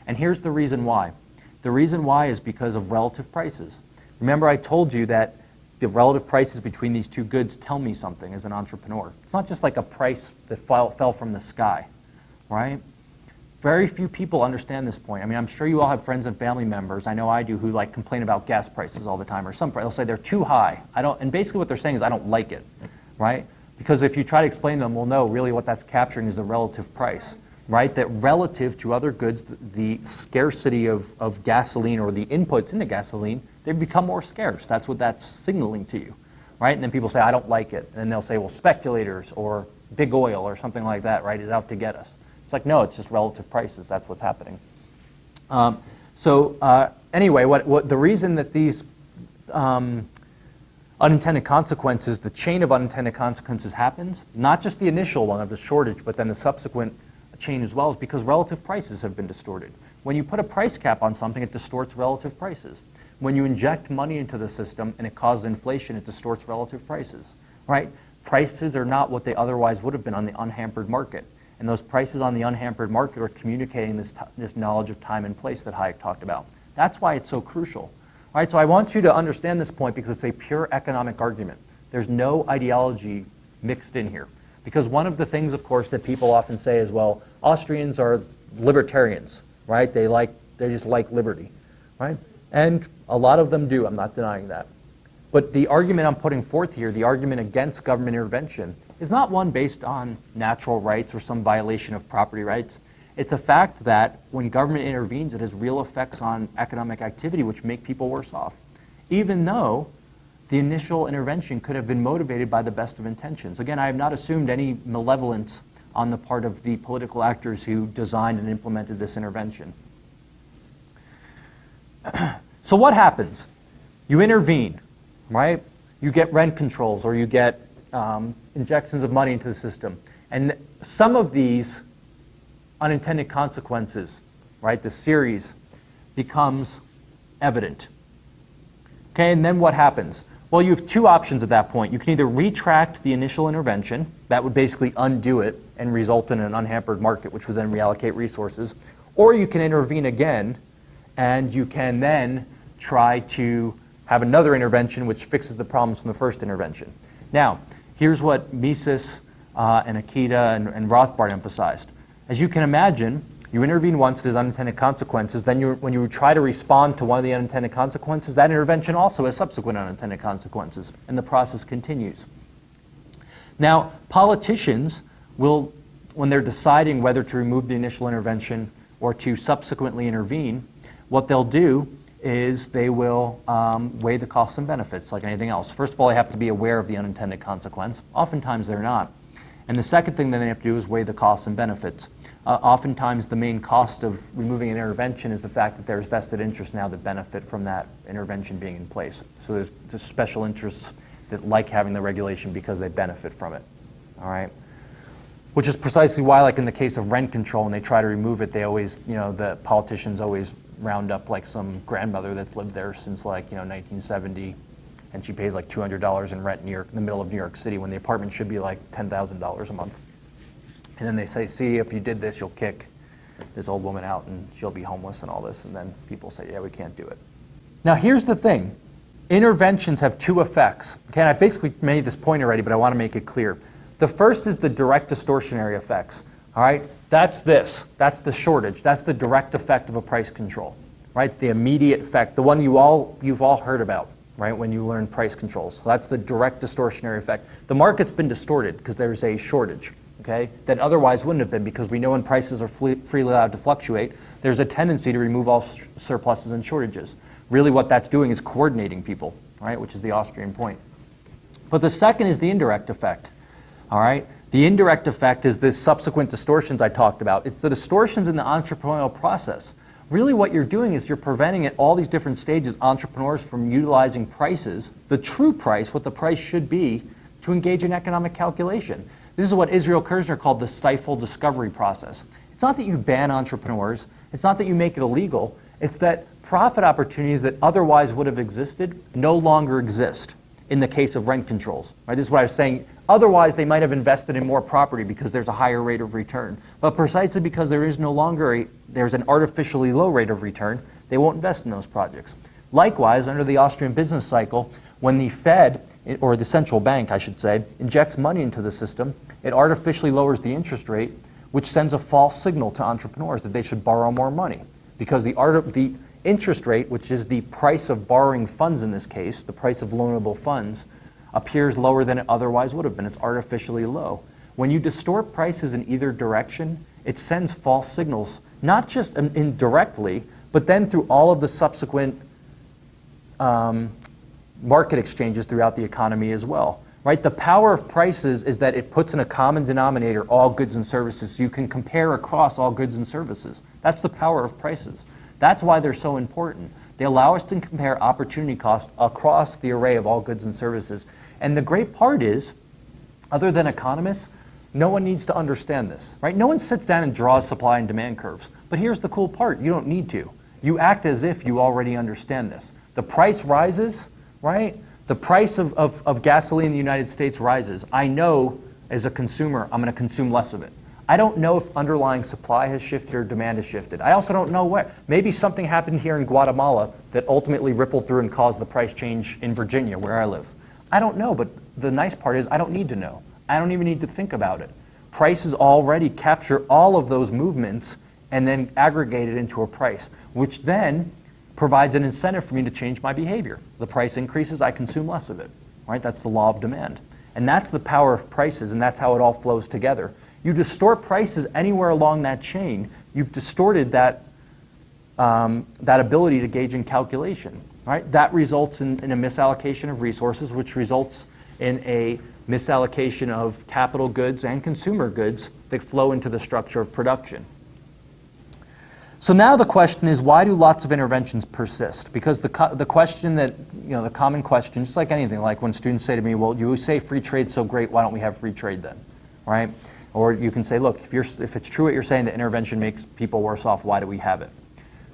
And here's the reason why. The reason why is because of relative prices. Remember, I told you that the relative prices between these two goods tell me something as an entrepreneur. It's not just like a price that fell from the sky, right? Very few people understand this point. I mean, I'm sure you all have friends and family members, I know I do, who like complain about gas prices all the time, or they'll say they're too high. And basically what they're saying is, I don't like it, right? Because if you try to explain to them, well, no, really what that's capturing is the relative price, right? That relative to other goods, the scarcity of gasoline or the inputs into gasoline, they become more scarce. That's what that's signaling to you, right? And then people say, I don't like it. And then they'll say, well, speculators or big oil or something like that, right, is out to get us. It's like, no, it's just relative prices. That's what's happening. Anyway, what the reason that these unintended consequences, the chain of unintended consequences happens, not just the initial one of the shortage, but then the subsequent chain as well, is because relative prices have been distorted. When you put a price cap on something, it distorts relative prices. When you inject money into the system and it causes inflation, it distorts relative prices, right? Prices are not what they otherwise would have been on the unhampered market. And those prices on the unhampered market are communicating this knowledge of time and place that Hayek talked about. That's why it's so crucial. All right, so I want you to understand this point because it's a pure economic argument. There's no ideology mixed in here. Because one of the things, of course, that people often say is, well, Austrians are libertarians, right? They just like liberty, right? And a lot of them do, I'm not denying that. But the argument I'm putting forth here, the argument against government intervention, is not one based on natural rights or some violation of property rights. It's a fact that when government intervenes, it has real effects on economic activity which make people worse off, even though the initial intervention could have been motivated by the best of intentions. Again, I have not assumed any malevolence on the part of the political actors who designed and implemented this intervention. So what happens? You intervene, right? You get rent controls, or you get injections of money into the system. And some of these unintended consequences, right, the series, becomes evident. Okay, and then what happens? Well, you have two options at that point. You can either retract the initial intervention, that would basically undo it and result in an unhampered market, which would then reallocate resources, or you can intervene again, and you can then try to have another intervention which fixes the problems from the first intervention. Now, here's what Mises and Akita and Rothbard emphasized. As you can imagine, you intervene once, there's unintended consequences, then when you try to respond to one of the unintended consequences, that intervention also has subsequent unintended consequences, and the process continues. Now, politicians will, when they're deciding whether to remove the initial intervention or to subsequently intervene, what they'll do is they will weigh the costs and benefits like anything else. First of all, they have to be aware of the unintended consequence. Oftentimes they're not. And the second thing that they have to do is weigh the costs and benefits. Oftentimes the main cost of removing an intervention is the fact that there's vested interests now that benefit from that intervention being in place. So there's just special interests that like having the regulation because they benefit from it. All right? Which is precisely why, like in the case of rent control, when they try to remove it, they always, the politicians always round up like some grandmother that's lived there since 1970, and she pays like $200 in rent in the middle of New York City when the apartment should be like $10,000 a month. And then they say, see, if you did this, you'll kick this old woman out and she'll be homeless and all this. And then people say, yeah, we can't do it. Now, here's the thing. Interventions have two effects. Okay, and I basically made this point already, but I want to make it clear. The first is the direct distortionary effects. All right, that's this. That's the shortage. That's the direct effect of a price control. Right, it's the immediate effect, the one you've all heard about, right, when you learn price controls. So that's the direct distortionary effect. The market's been distorted because there's a shortage. Okay, that otherwise wouldn't have been, because we know when prices are freely allowed to fluctuate, there's a tendency to remove all surpluses and shortages. Really what that's doing is coordinating people, right, which is the Austrian point. But the second is the indirect effect. All right, the indirect effect is this subsequent distortions I talked about. It's the distortions in the entrepreneurial process. Really what you're doing is you're preventing at all these different stages entrepreneurs from utilizing prices, the true price, what the price should be, to engage in economic calculation. This is what Israel Kirzner called the stifled discovery process. It's not that you ban entrepreneurs. It's not that you make it illegal. It's that profit opportunities that otherwise would have existed no longer exist in the case of rent controls. Right? This is what I was saying. Otherwise, they might have invested in more property because there's a higher rate of return. But precisely because there is no longer there's an artificially low rate of return, they won't invest in those projects. Likewise, under the Austrian business cycle, when the Fed, or the central bank, I should say, injects money into the system, it artificially lowers the interest rate, which sends a false signal to entrepreneurs that they should borrow more money. Because the interest rate, which is the price of borrowing funds in this case, the price of loanable funds, appears lower than it otherwise would have been. It's artificially low. When you distort prices in either direction, it sends false signals, not just indirectly, but then through all of the subsequent market exchanges throughout the economy as well. Right? The power of prices is that it puts in a common denominator all goods and services, so you can compare across all goods and services. That's the power of prices. That's why they're so important. They allow us to compare opportunity cost across the array of all goods and services. And the great part is, other than economists, no one needs to understand this. Right? No one sits down and draws supply and demand curves. But here's the cool part. You don't need to. You act as if you already understand this. The price rises, right? The price of gasoline in the United States rises. I know as a consumer I'm going to consume less of it. I don't know if underlying supply has shifted or demand has shifted. I also don't know what. Maybe something happened here in Guatemala that ultimately rippled through and caused the price change in Virginia, where I live. I don't know, but the nice part is I don't need to know. I don't even need to think about it. Prices already capture all of those movements and then aggregate it into a price, which then provides an incentive for me to change my behavior. The price increases, I consume less of it. Right? That's the law of demand. And that's the power of prices, and that's how it all flows together. You distort prices anywhere along that chain, you've distorted that ability to gauge in calculation. Right? That results in a misallocation of resources, which results in a misallocation of capital goods and consumer goods that flow into the structure of production. So now the question is, why do lots of interventions persist? Because the question that, the common question, just like anything, like when students say to me, well, you say free trade's so great, why don't we have free trade then, right? Or you can say, look, if it's true what you're saying that intervention makes people worse off, why do we have it?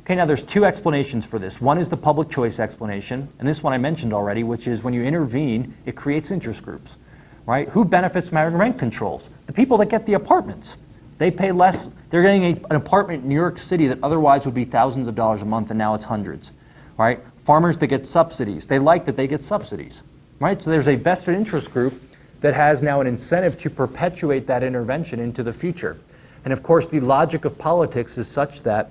Okay, now there's two explanations for this. One is the public choice explanation, and this one I mentioned already, which is when you intervene, it creates interest groups, right? Who benefits from having rent controls? The people that get the apartments. They pay less. They're getting an apartment in New York City that otherwise would be thousands of dollars a month, and now it's hundreds, right? Farmers that get subsidies. They like that they get subsidies, right? So there's a vested interest group that has now an incentive to perpetuate that intervention into the future. And of course, the logic of politics is such that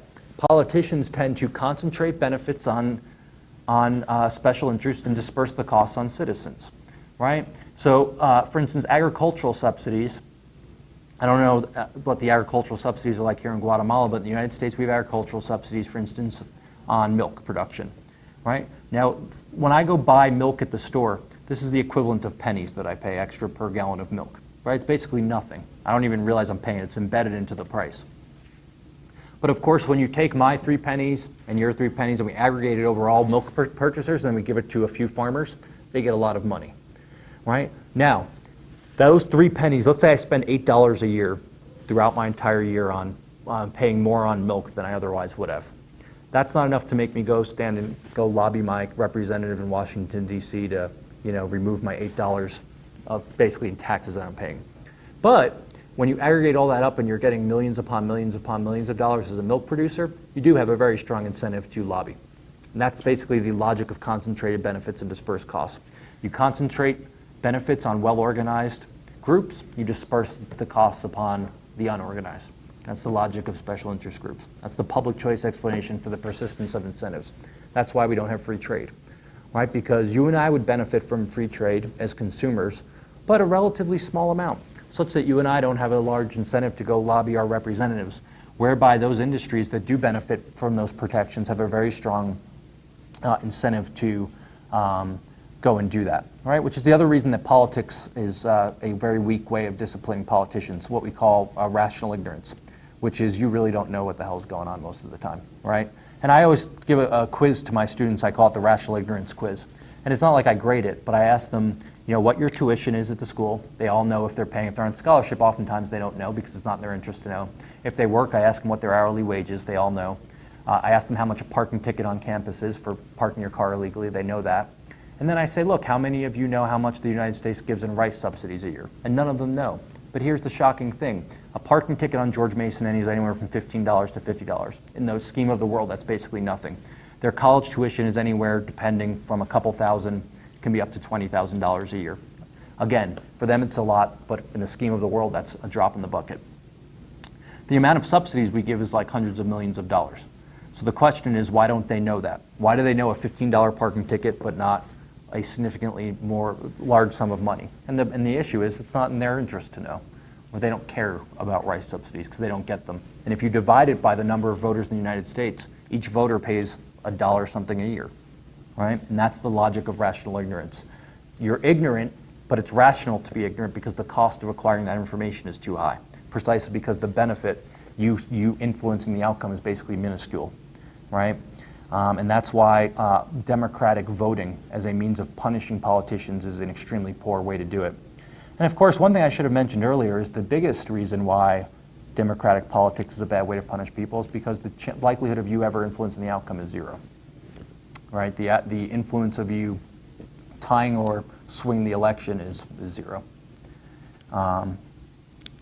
politicians tend to concentrate benefits on special interests and disperse the costs on citizens, right? So, for instance, agricultural subsidies. I don't know what the agricultural subsidies are like here in Guatemala, but in the United States we have agricultural subsidies, for instance, on milk production, right? Now, when I go buy milk at the store, this is the equivalent of pennies that I pay extra per gallon of milk, right? It's basically nothing. I don't even realize I'm paying. It's embedded into the price. But of course, when you take my 3 pennies and your 3 pennies and we aggregate it over all milk purchasers and then we give it to a few farmers, they get a lot of money, right? Now, those 3 pennies, let's say I spend $8 a year throughout my entire year on paying more on milk than I otherwise would have. That's not enough to make me go stand and go lobby my representative in Washington, D.C. to, remove my $8 of basically in taxes that I'm paying. But when you aggregate all that up and you're getting millions upon millions upon millions of dollars as a milk producer, you do have a very strong incentive to lobby. And that's basically the logic of concentrated benefits and dispersed costs. You concentrate benefits on well-organized groups, you disperse the costs upon the unorganized. That's the logic of special interest groups. That's the public choice explanation for the persistence of incentives. That's why we don't have free trade, right? Because you and I would benefit from free trade as consumers, but a relatively small amount, such that you and I don't have a large incentive to go lobby our representatives, whereby those industries that do benefit from those protections have a very strong incentive to go and do that, right? Which is the other reason that politics is a very weak way of disciplining politicians, what we call rational ignorance, which is you really don't know what the hell's going on most of the time, right? And I always give a quiz to my students. I call it the rational ignorance quiz. And it's not like I grade it, but I ask them, what your tuition is at the school. They all know if they're paying. If they're on scholarship, oftentimes they don't know because it's not in their interest to know. If they work, I ask them what their hourly wage is. They all know. I ask them how much a parking ticket on campus is for parking your car illegally. They know that. And then I say, look, how many of you know how much the United States gives in rice subsidies a year? And none of them know. But here's the shocking thing. A parking ticket on George Mason is anywhere from $15 to $50. In the scheme of the world, that's basically nothing. Their college tuition is anywhere, depending from a couple thousand, can be up to $20,000 a year. Again, for them it's a lot, but in the scheme of the world, that's a drop in the bucket. The amount of subsidies we give is like hundreds of millions of dollars. So the question is, why don't they know that? Why do they know a $15 parking ticket, but not a significantly more large sum of money? And the issue is, it's not in their interest to know. Well, they don't care about rice subsidies because they don't get them. And if you divide it by the number of voters in the United States, each voter pays $1 something a year, right? And that's the logic of rational ignorance. You're ignorant, but it's rational to be ignorant because the cost of acquiring that information is too high, precisely because the benefit you influencing the outcome is basically minuscule, right? And that's why democratic voting as a means of punishing politicians is an extremely poor way to do it. And of course, one thing I should have mentioned earlier is the biggest reason why democratic politics is a bad way to punish people is because the likelihood of you ever influencing the outcome is zero, right? The influence of you tying or swinging the election is zero,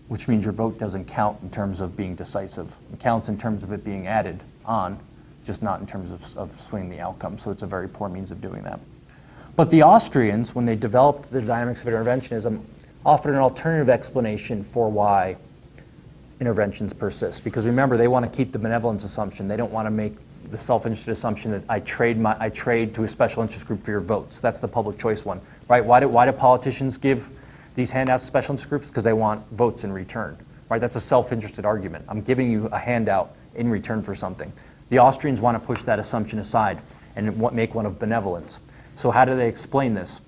which means your vote doesn't count in terms of being decisive. It counts in terms of it being added on, just not in terms of swinging the outcome. So it's a very poor means of doing that. But the Austrians, when they developed the dynamics of interventionism, offered an alternative explanation for why interventions persist. Because remember, they want to keep the benevolence assumption. They don't want to make the self-interested assumption that I trade to a special interest group for your votes. That's the public choice one, right? Why do politicians give these handouts to special interest groups? Because they want votes in return, right? That's a self-interested argument. I'm giving you a handout in return for something. The Austrians want to push that assumption aside and make one of benevolence. So how do they explain this?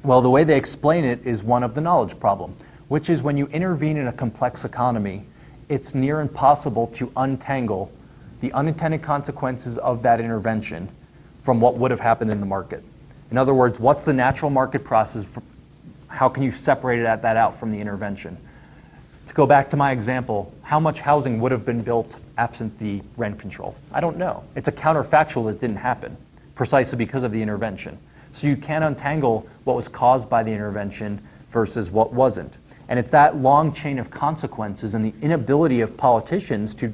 Well, the way they explain it is one of the knowledge problem, which is when you intervene in a complex economy, it's near impossible to untangle the unintended consequences of that intervention from what would have happened in the market. In other words, what's the natural market process? How can you separate that out from the intervention? To go back to my example, how much housing would have been built absent the rent control? I don't know. It's a counterfactual that didn't happen, precisely because of the intervention. So you can't untangle what was caused by the intervention versus what wasn't. And it's that long chain of consequences and the inability of politicians to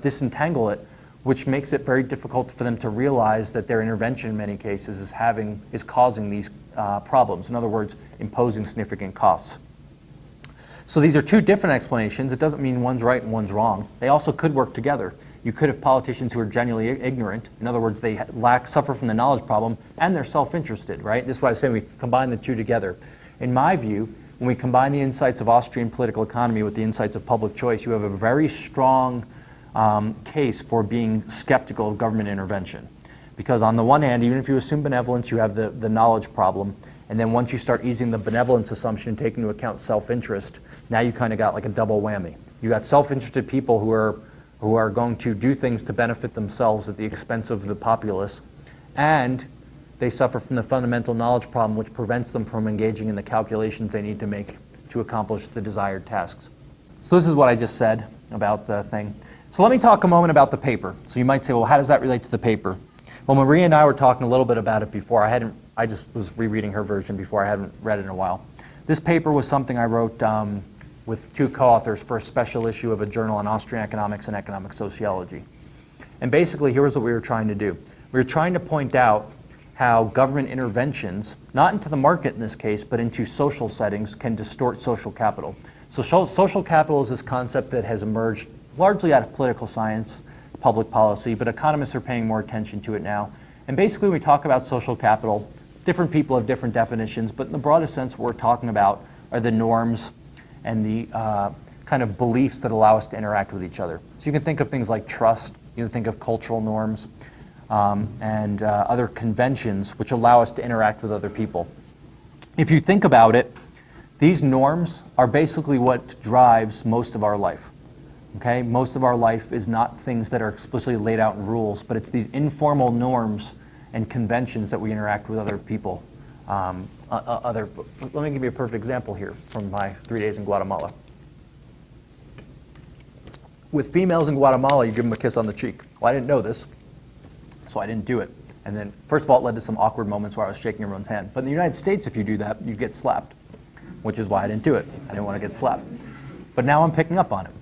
disentangle it, which makes it very difficult for them to realize that their intervention in many cases is causing these problems. In other words, imposing significant costs. So these are two different explanations. It doesn't mean one's right and one's wrong. They also could work together. You could have politicians who are genuinely ignorant. In other words, they suffer from the knowledge problem, and they're self-interested, right? This is why I was saying we combine the two together. In my view, when we combine the insights of Austrian political economy with the insights of public choice, you have a very strong case for being skeptical of government intervention. Because on the one hand, even if you assume benevolence, you have the knowledge problem. And then once you start easing the benevolence assumption and taking into account self-interest, now you kind of got like a double whammy. You got self-interested people who are going to do things to benefit themselves at the expense of the populace, and they suffer from the fundamental knowledge problem, which prevents them from engaging in the calculations they need to make to accomplish the desired tasks. So this is what I just said about the thing. So let me talk a moment about the paper. So you might say, well, how does that relate to the paper? Well, Maria and I were talking a little bit about it before. I just was rereading her version before. I hadn't read it in a while. This paper was something I wrote with two co-authors for a special issue of a journal on Austrian economics and economic sociology. And basically, here was what we were trying to do. We were trying to point out how government interventions, not into the market in this case, but into social settings, can distort social capital. So social capital is this concept that has emerged largely out of political science, public policy, but economists are paying more attention to it now. And basically, when we talk about social capital, different people have different definitions, but in the broadest sense, what we're talking about are the norms and the kind of beliefs that allow us to interact with each other. So you can think of things like trust, you can think of cultural norms, and other conventions which allow us to interact with other people. If you think about it, these norms are basically what drives most of our life. Okay? Most of our life is not things that are explicitly laid out in rules, but it's these informal norms and conventions that we interact with other people. Let me give you a perfect example here from my 3 days in Guatemala. With females in Guatemala, you give them a kiss on the cheek. Well, I didn't know this, so I didn't do it. And then, first of all, it led to some awkward moments where I was shaking everyone's hand. But in the United States, if you do that, you get slapped, which is why I didn't do it. I didn't want to get slapped. But now I'm picking up on it.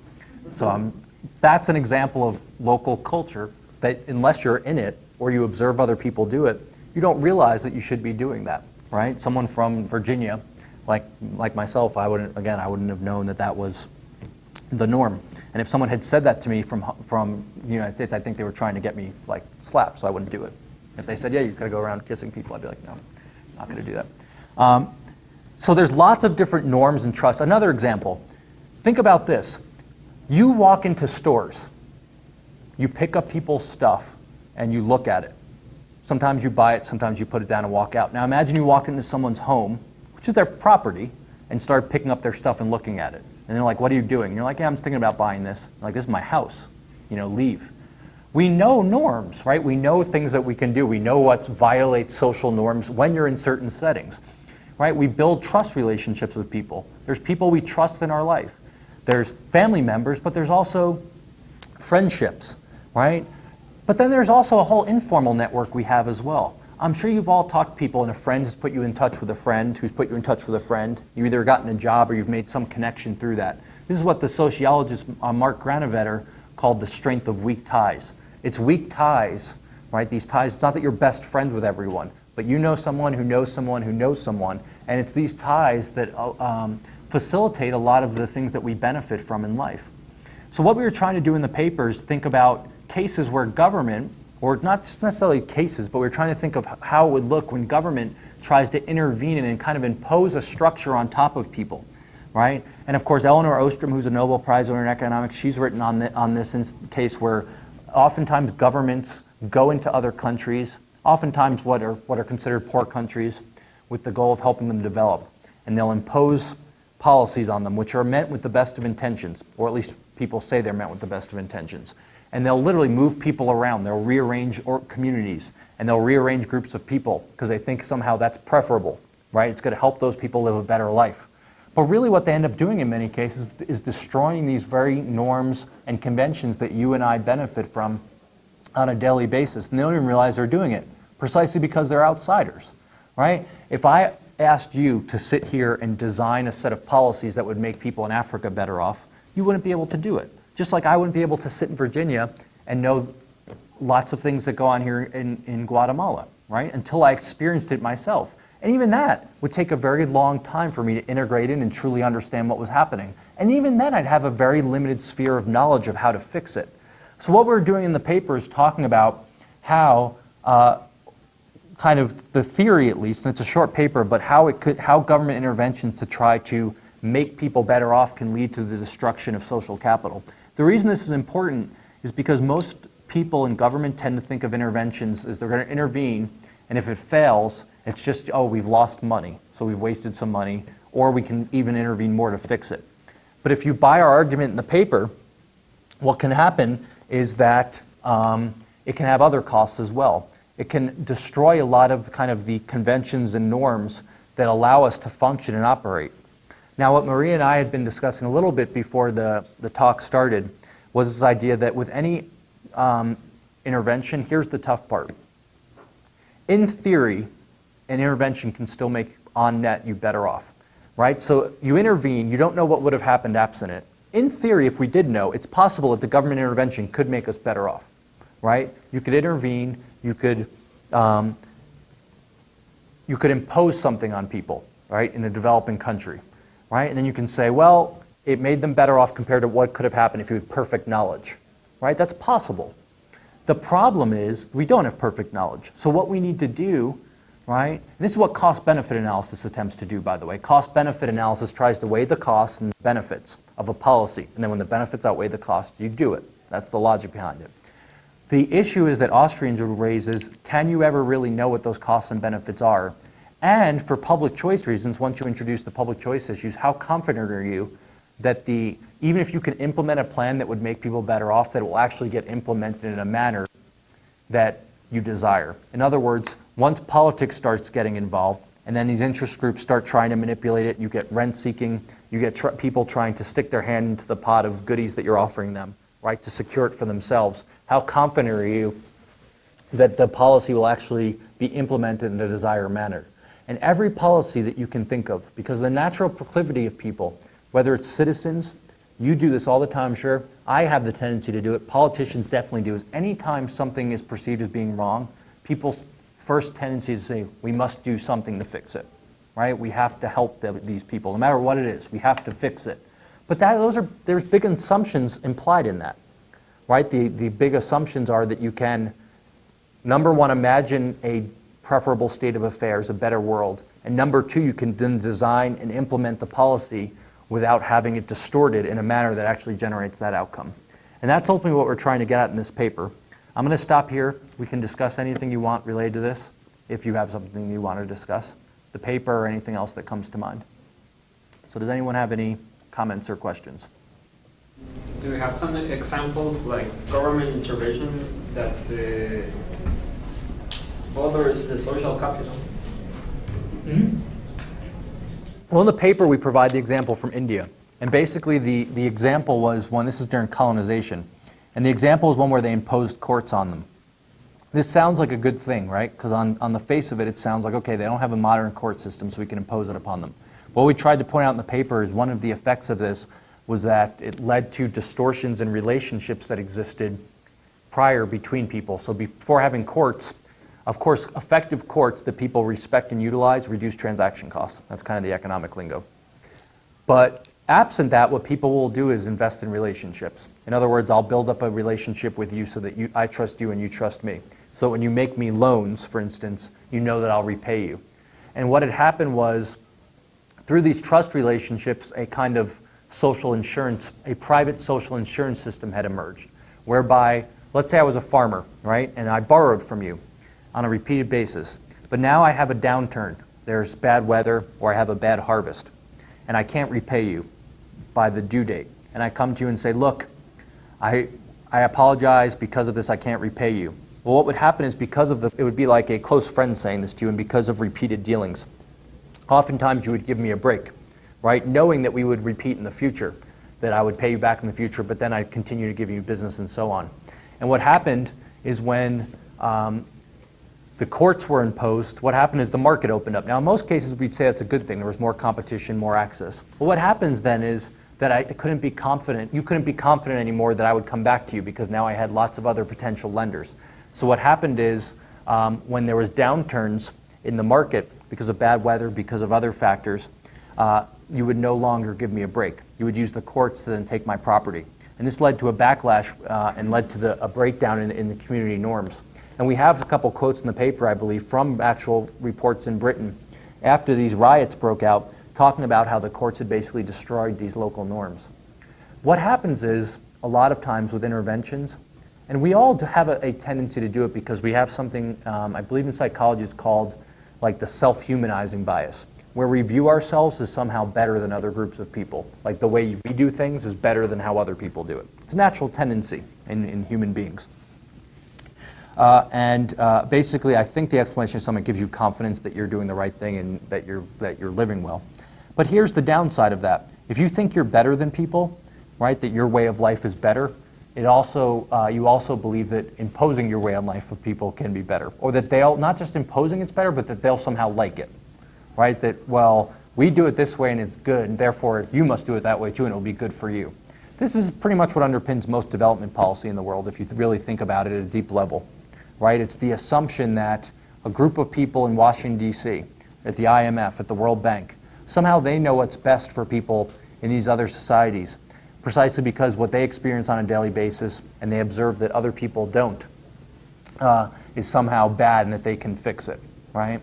So that's an example of local culture that unless you're in it or you observe other people do it, you don't realize that you should be doing that, right? Someone from Virginia, like myself, I wouldn't have known that was the norm. And if someone had said that to me from the United States, I think they were trying to get me slapped, so I wouldn't do it. If they said, yeah, you just got to go around kissing people, I'd be like, no, I'm not going to do that. So there's lots of different norms and trusts. Another example, think about this. You walk into stores, you pick up people's stuff, and you look at it. Sometimes you buy it, sometimes you put it down and walk out. Now imagine you walk into someone's home, which is their property, and start picking up their stuff and looking at it. And they're like, what are you doing? And you're like, yeah, I'm just thinking about buying this. Like, this is my house. Leave. We know norms, right? We know things that we can do. We know what violates social norms when you're in certain settings, right? We build trust relationships with people. There's people we trust in our life. There's family members, but there's also friendships, right? But then there's also a whole informal network we have as well. I'm sure you've all talked to people and a friend has put you in touch with a friend who's put you in touch with a friend. You either gotten a job or you've made some connection through that. This is what the sociologist Mark Granovetter called the strength of weak ties. It's weak ties, right? These ties, it's not that you're best friends with everyone, but you know someone who knows someone who knows someone, and it's these ties that facilitate a lot of the things that we benefit from in life. So what we were trying to do in the paper is think about cases where government, or not necessarily cases, but we're trying to think of how it would look when government tries to intervene and kind of impose a structure on top of people, right? And of course, Elinor Ostrom, who's a Nobel Prize winner in economics, she's written on this case where oftentimes governments go into other countries, oftentimes what are considered poor countries, with the goal of helping them develop. And they'll impose policies on them which are meant with the best of intentions, or at least people say they're meant with the best of intentions. And they'll literally move people around. They'll rearrange communities, and they'll rearrange groups of people because they think somehow that's preferable, right? It's going to help those people live a better life. But really what they end up doing in many cases is destroying these very norms and conventions that you and I benefit from on a daily basis. And they don't even realize they're doing it precisely because they're outsiders, right? If I asked you to sit here and design a set of policies that would make people in Africa better off, you wouldn't be able to do it. Just like I wouldn't be able to sit in Virginia and know lots of things that go on here in Guatemala, right? Until I experienced it myself. And even that would take a very long time for me to integrate in and truly understand what was happening. And even then I'd have a very limited sphere of knowledge of how to fix it. So what we're doing in the paper is talking about how, kind of the theory at least, and it's a short paper, but how government interventions to try to make people better off can lead to the destruction of social capital. The reason this is important is because most people in government tend to think of interventions as they're going to intervene, and if it fails, it's just, oh, we've lost money, so we've wasted some money, or we can even intervene more to fix it. But if you buy our argument in the paper, what can happen is that it can have other costs as well. It can destroy a lot of kind of the conventions and norms that allow us to function and operate. Now, what Maria and I had been discussing a little bit before the talk started was this idea that with any intervention, here's the tough part. In theory, an intervention can still make, on net, you better off, right? So you intervene, you don't know what would have happened absent it. In theory, if we did know, it's possible that the government intervention could make us better off, right? You could intervene, you could impose something on people, right, in a developing country, right? And then you can say, well, it made them better off compared to what could have happened if you had perfect knowledge, right? That's possible. The problem is we don't have perfect knowledge. So what we need to do, right, and this is what cost-benefit analysis attempts to do, by the way. Cost-benefit analysis tries to weigh the costs and the benefits of a policy. And then when the benefits outweigh the costs, you do it. That's the logic behind it. The issue is that Austrians would raise is, can you ever really know what those costs and benefits are? And for public choice reasons, once you introduce the public choice issues, how confident are you that even if you can implement a plan that would make people better off, that it will actually get implemented in a manner that you desire? In other words, once politics starts getting involved, and then these interest groups start trying to manipulate it, you get rent seeking, you get people trying to stick their hand into the pot of goodies that you're offering them, right, to secure it for themselves. How confident are you that the policy will actually be implemented in a desired manner? And every policy that you can think of, because the natural proclivity of people, whether it's citizens, you do this all the time, sure, I have the tendency to do it, politicians definitely do, is anytime something is perceived as being wrong, people's first tendency is to say, we must do something to fix it, right? We have to help these people, no matter what it is, we have to fix it. But there's big assumptions implied in that, right? The big assumptions are that you can, number one, imagine a preferable state of affairs, a better world, and number two, you can then design and implement the policy without having it distorted in a manner that actually generates that outcome. And that's ultimately what we're trying to get at in this paper. I'm going to stop here. We can discuss anything you want related to this, if you have something you want to discuss, the paper or anything else that comes to mind. So does anyone have any comments or questions? Do you have some examples like government intervention that bothers the social capital? Mm-hmm. Well, in the paper we provide the example from India. And basically the example was one, this is during colonization, and the example is one where they imposed courts on them. This sounds like a good thing, right? Because on the face of it, it sounds like, okay, they don't have a modern court system, so we can impose it upon them. What we tried to point out in the paper is one of the effects of this was that it led to distortions in relationships that existed prior between people. So before having courts, of course, effective courts that people respect and utilize reduce transaction costs. That's kind of the economic lingo. But absent that, what people will do is invest in relationships. In other words, I'll build up a relationship with you so that I trust you and you trust me. So when you make me loans, for instance, you know that I'll repay you. And what had happened was, through these trust relationships, a kind of social insurance, a private social insurance system had emerged, whereby, let's say I was a farmer, right, and I borrowed from you on a repeated basis. But now I have a downturn. There's bad weather, or I have a bad harvest, and I can't repay you by the due date. And I come to you and say, look, I I apologize, because of this I can't repay you. Well, what would happen is it would be like a close friend saying this to you, and because of repeated dealings, oftentimes you would give me a break, right? Knowing that we would repeat in the future, that I would pay you back in the future, but then I'd continue to give you business and so on. And what happened is when the courts were imposed, what happened is the market opened up. Now, in most cases, we'd say that's a good thing. There was more competition, more access. Well, what happens then is that I couldn't be confident. You couldn't be confident anymore that I would come back to you because now I had lots of other potential lenders. So what happened is when there was downturns in the market because of bad weather, because of other factors, you would no longer give me a break. You would use the courts to then take my property. And this led to a backlash and led to a breakdown in the community norms. And we have a couple quotes in the paper, I believe, from actual reports in Britain after these riots broke out, talking about how the courts had basically destroyed these local norms. What happens is, a lot of times with interventions, and we all have a tendency to do it because we have something, I believe in psychology, it's called like the self-humanizing bias, where we view ourselves as somehow better than other groups of people. Like the way we do things is better than how other people do it. It's a natural tendency in human beings. Basically, I think the explanation is something that gives you confidence that you're doing the right thing and that you're living well. But here's the downside of that. If you think you're better than people, right, that your way of life is better, you also believe that imposing your way of life of people can be better, or that they'll not just imposing it's better, but that they'll somehow like it, right? That, well, we do it this way and it's good, and therefore you must do it that way too, and it'll be good for you. This is pretty much what underpins most development policy in the world, if you really think about it at a deep level, right? It's the assumption that a group of people in Washington, D.C., at the IMF, at the World Bank, somehow they know what's best for people in these other societies, precisely because what they experience on a daily basis and they observe that other people don't is somehow bad and that they can fix it, right?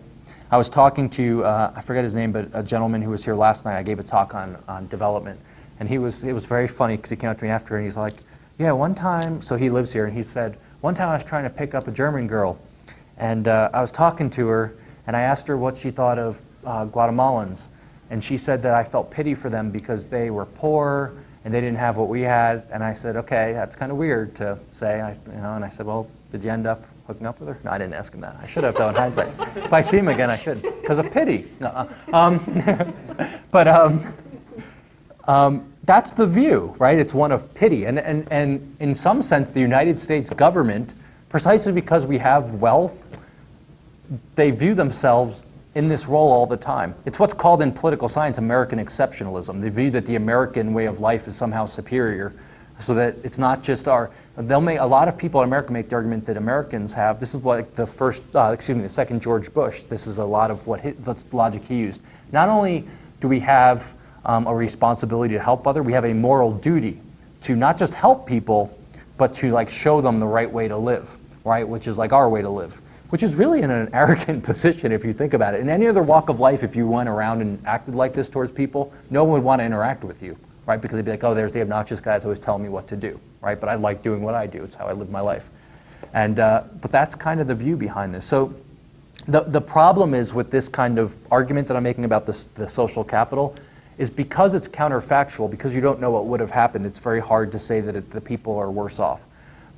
I was talking to, I forget his name, but a gentleman who was here last night. I gave a talk on development, and it was very funny because he came up to me after and he's like, yeah, one time, so he lives here, and he said, one time I was trying to pick up a German girl, and I was talking to her, and I asked her what she thought of Guatemalans, and she said that I felt pity for them because they were poor and they didn't have what we had. And I said, okay, that's kind of weird to say, and I said, well, did you end up hooking up with her? No, I didn't ask him that. I should have, though, in hindsight. If I see him again, I should, because of pity. That's the view, right? It's one of pity. And in some sense, the United States government, precisely because we have wealth, they view themselves in this role all the time. It's what's called in political science American exceptionalism. They view that the American way of life is somehow superior, so that it's not just a lot of people in America make the argument that Americans have, this is what the second George Bush, this is a lot of the logic he used. Not only do we have a responsibility to help others, we have a moral duty to not just help people, but to like show them the right way to live, right? Which is like our way to live. Which is really in an arrogant position if you think about it. In any other walk of life, if you went around and acted like this towards people, no one would want to interact with you, right? Because they'd be like, oh, there's the obnoxious guy that's always telling me what to do, right? But I like doing what I do. It's how I live my life. And but that's kind of the view behind this. So the problem is with this kind of argument that I'm making about the social capital is because it's counterfactual, because you don't know what would have happened, it's very hard to say that the people are worse off.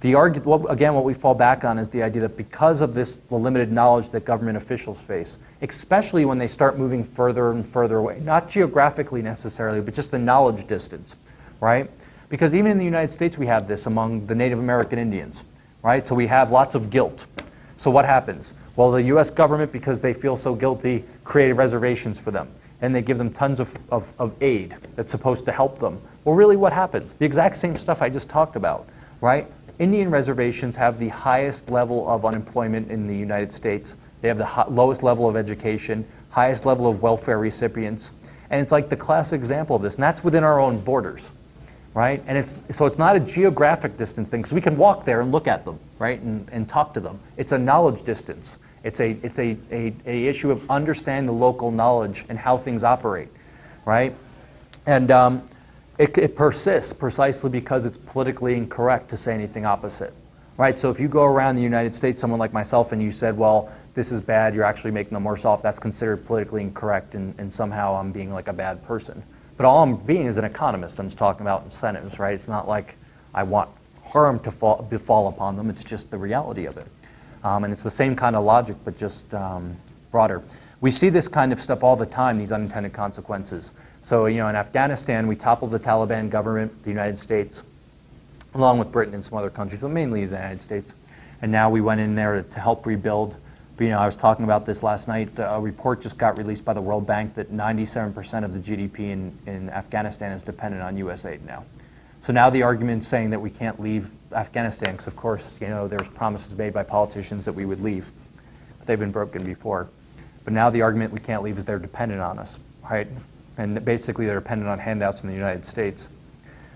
What we fall back on is the idea that because of the limited knowledge that government officials face, especially when they start moving further and further away, not geographically necessarily, but just the knowledge distance, right? Because even in the United States we have this among the Native American Indians, right? So we have lots of guilt. So what happens? Well, the U.S. government, because they feel so guilty, created reservations for them. And they give them tons of aid that's supposed to help them. Well, really what happens? The exact same stuff I just talked about, right? Indian reservations have the highest level of unemployment in the United States. They have the lowest level of education, highest level of welfare recipients. And it's like the classic example of this. And that's within our own borders, right? And so it's not a geographic distance thing, because we can walk there and look at them, right? And talk to them. It's a knowledge distance. It's a issue of understanding the local knowledge and how things operate, right? And it persists precisely because it's politically incorrect to say anything opposite, right? So if you go around the United States, someone like myself, and you said, well, this is bad, you're actually making them worse off, that's considered politically incorrect, and somehow I'm being like a bad person. But all I'm being is an economist. I'm just talking about incentives, right? It's not like I want harm to befall upon them. It's just the reality of it. And it's the same kind of logic, but just broader. We see this kind of stuff all the time, these unintended consequences. So, in Afghanistan, we toppled the Taliban government, the United States, along with Britain and some other countries, but mainly the United States. And now we went in there to help rebuild. But, I was talking about this last night. A report just got released by the World Bank that 97% of the GDP in Afghanistan is dependent on U.S. aid now. So now the argument saying that we can't leave Afghanistan, because of course, there's promises made by politicians that we would leave, but they've been broken before. But now the argument we can't leave is they're dependent on us, right? And basically they're dependent on handouts from the United States.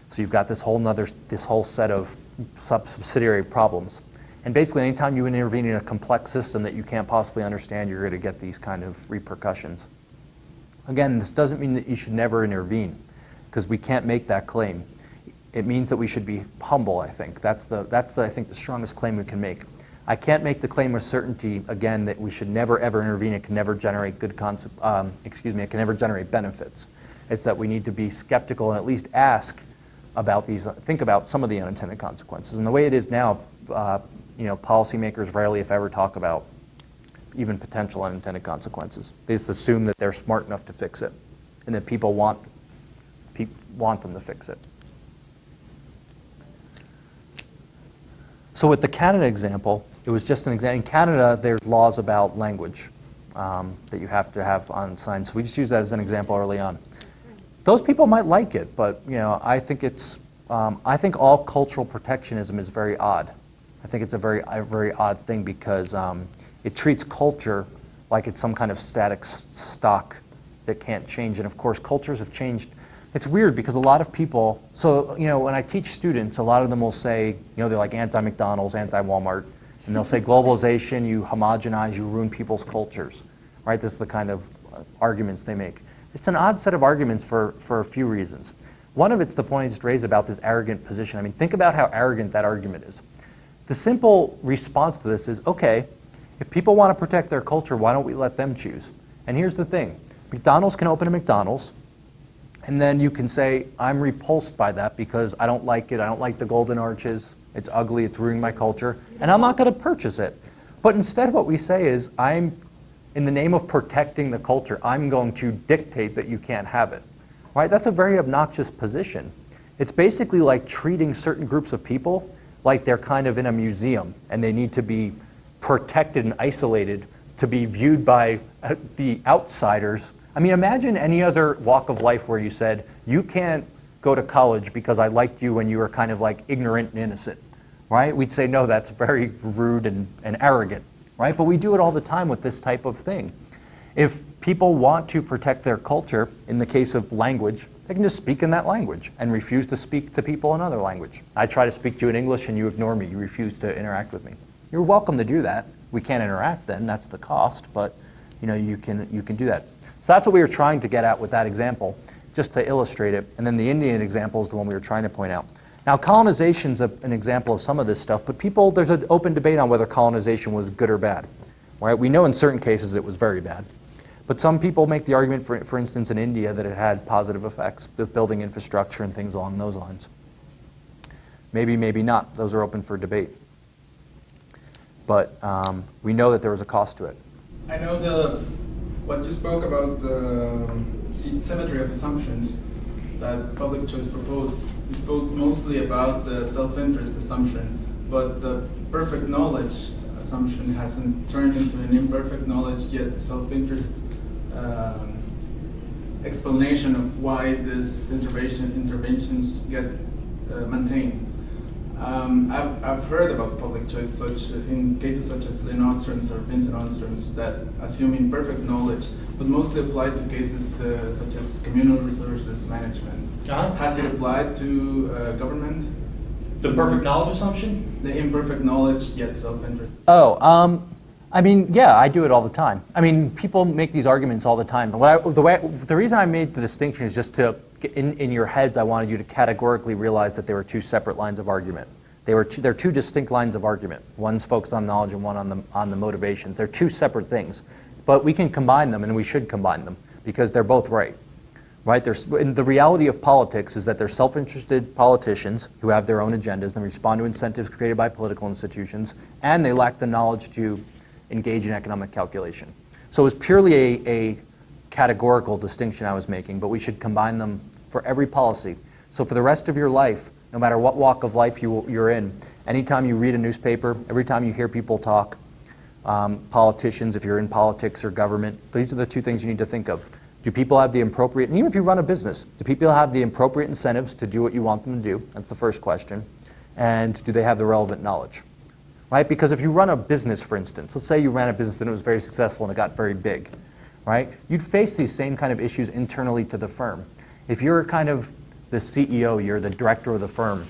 So you've got this whole set of subsidiary problems. And basically anytime you intervene in a complex system that you can't possibly understand, you're going to get these kind of repercussions. Again, this doesn't mean that you should never intervene, because we can't make that claim. It means that we should be humble, I think. That's I think the strongest claim we can make. I can't make the claim with certainty, again, that we should never ever intervene. It can never generate it can never generate benefits. It's that we need to be skeptical and at least ask about think about some of the unintended consequences. And the way it is now, policymakers rarely, if ever, talk about even potential unintended consequences. They just assume that they're smart enough to fix it, and that people want them to fix it. So with the Canada example, it was just an example. In Canada, there's laws about language that you have to have on signs. So we just use that as an example early on. Those people might like it, but I think I think all cultural protectionism is very odd. I think it's a very odd thing, because it treats culture like it's some kind of static stock that can't change. And of course, cultures have changed. It's weird because a lot of people, so when I teach students, a lot of them will say, they're like anti-McDonald's, anti-Walmart, and they'll say globalization, you homogenize, you ruin people's cultures, right? This is the kind of arguments they make. It's an odd set of arguments for a few reasons. One of it's the point I just raised about this arrogant position. I mean, think about how arrogant that argument is. The simple response to this is, okay, if people want to protect their culture, why don't we let them choose? And here's the thing. McDonald's can open a McDonald's, and then you can say, I'm repulsed by that because I don't like it. I don't like the golden arches. It's ugly. It's ruining my culture. And I'm not going to purchase it. But instead what we say is, in the name of protecting the culture, I'm going to dictate that you can't have it. Right? That's a very obnoxious position. It's basically like treating certain groups of people like they're kind of in a museum and they need to be protected and isolated to be viewed by the outsiders. I mean, imagine any other walk of life where you said, you can't go to college because I liked you when you were kind of like ignorant and innocent, right? We'd say, no, that's very rude and arrogant, right? But we do it all the time with this type of thing. If people want to protect their culture, in the case of language, they can just speak in that language and refuse to speak to people in other language. I try to speak to you in English and you ignore me, you refuse to interact with me. You're welcome to do that. We can't interact then, that's the cost, but you can do that. So that's what we were trying to get at with that example, just to illustrate it. And then the Indian example is the one we were trying to point out. Now, colonization's an example of some of this stuff, but there's an open debate on whether colonization was good or bad. Right? We know in certain cases it was very bad. But some people make the argument, for instance, in India, that it had positive effects with building infrastructure and things along those lines. Maybe, maybe not. Those are open for debate. But we know that there was a cost to it. I know what you spoke about the symmetry of assumptions that public choice proposed. You spoke mostly about the self-interest assumption, but the perfect knowledge assumption hasn't turned into an imperfect knowledge yet self-interest explanation of why these interventions get maintained. I've heard about public choice in cases such as Lynn Ostrom's or Vincent Ostrom's that assume imperfect knowledge, but mostly apply to cases such as communal resources management. Has it applied to government? The perfect knowledge assumption? The imperfect knowledge yet self-interest. I mean, yeah, I do it all the time. I mean, people make these arguments all the time. But the reason I made the distinction is just to, in your heads, I wanted you to categorically realize that there were two separate lines of argument. They're two distinct lines of argument. One's focused on knowledge and one on the motivations. They're two separate things. But we can combine them, and we should combine them, because they're both right. right? And the reality of politics is that they're self-interested politicians who have their own agendas and respond to incentives created by political institutions, and they lack the knowledge to engage in economic calculation. So it was purely a categorical distinction I was making, but we should combine them for every policy. So for the rest of your life, no matter what walk of life you're in, anytime you read a newspaper, every time you hear people talk, politicians, if you're in politics or government, these are the two things you need to think of. Do people have the appropriate, and even if you run a business, do people have the appropriate incentives to do what you want them to do? That's the first question. And do they have the relevant knowledge? Right? Because if you run a business, for instance, let's say you ran a business and it was very successful and it got very big, right? You'd face these same kind of issues internally to the firm. If you're kind of the CEO, you're the director of the firm,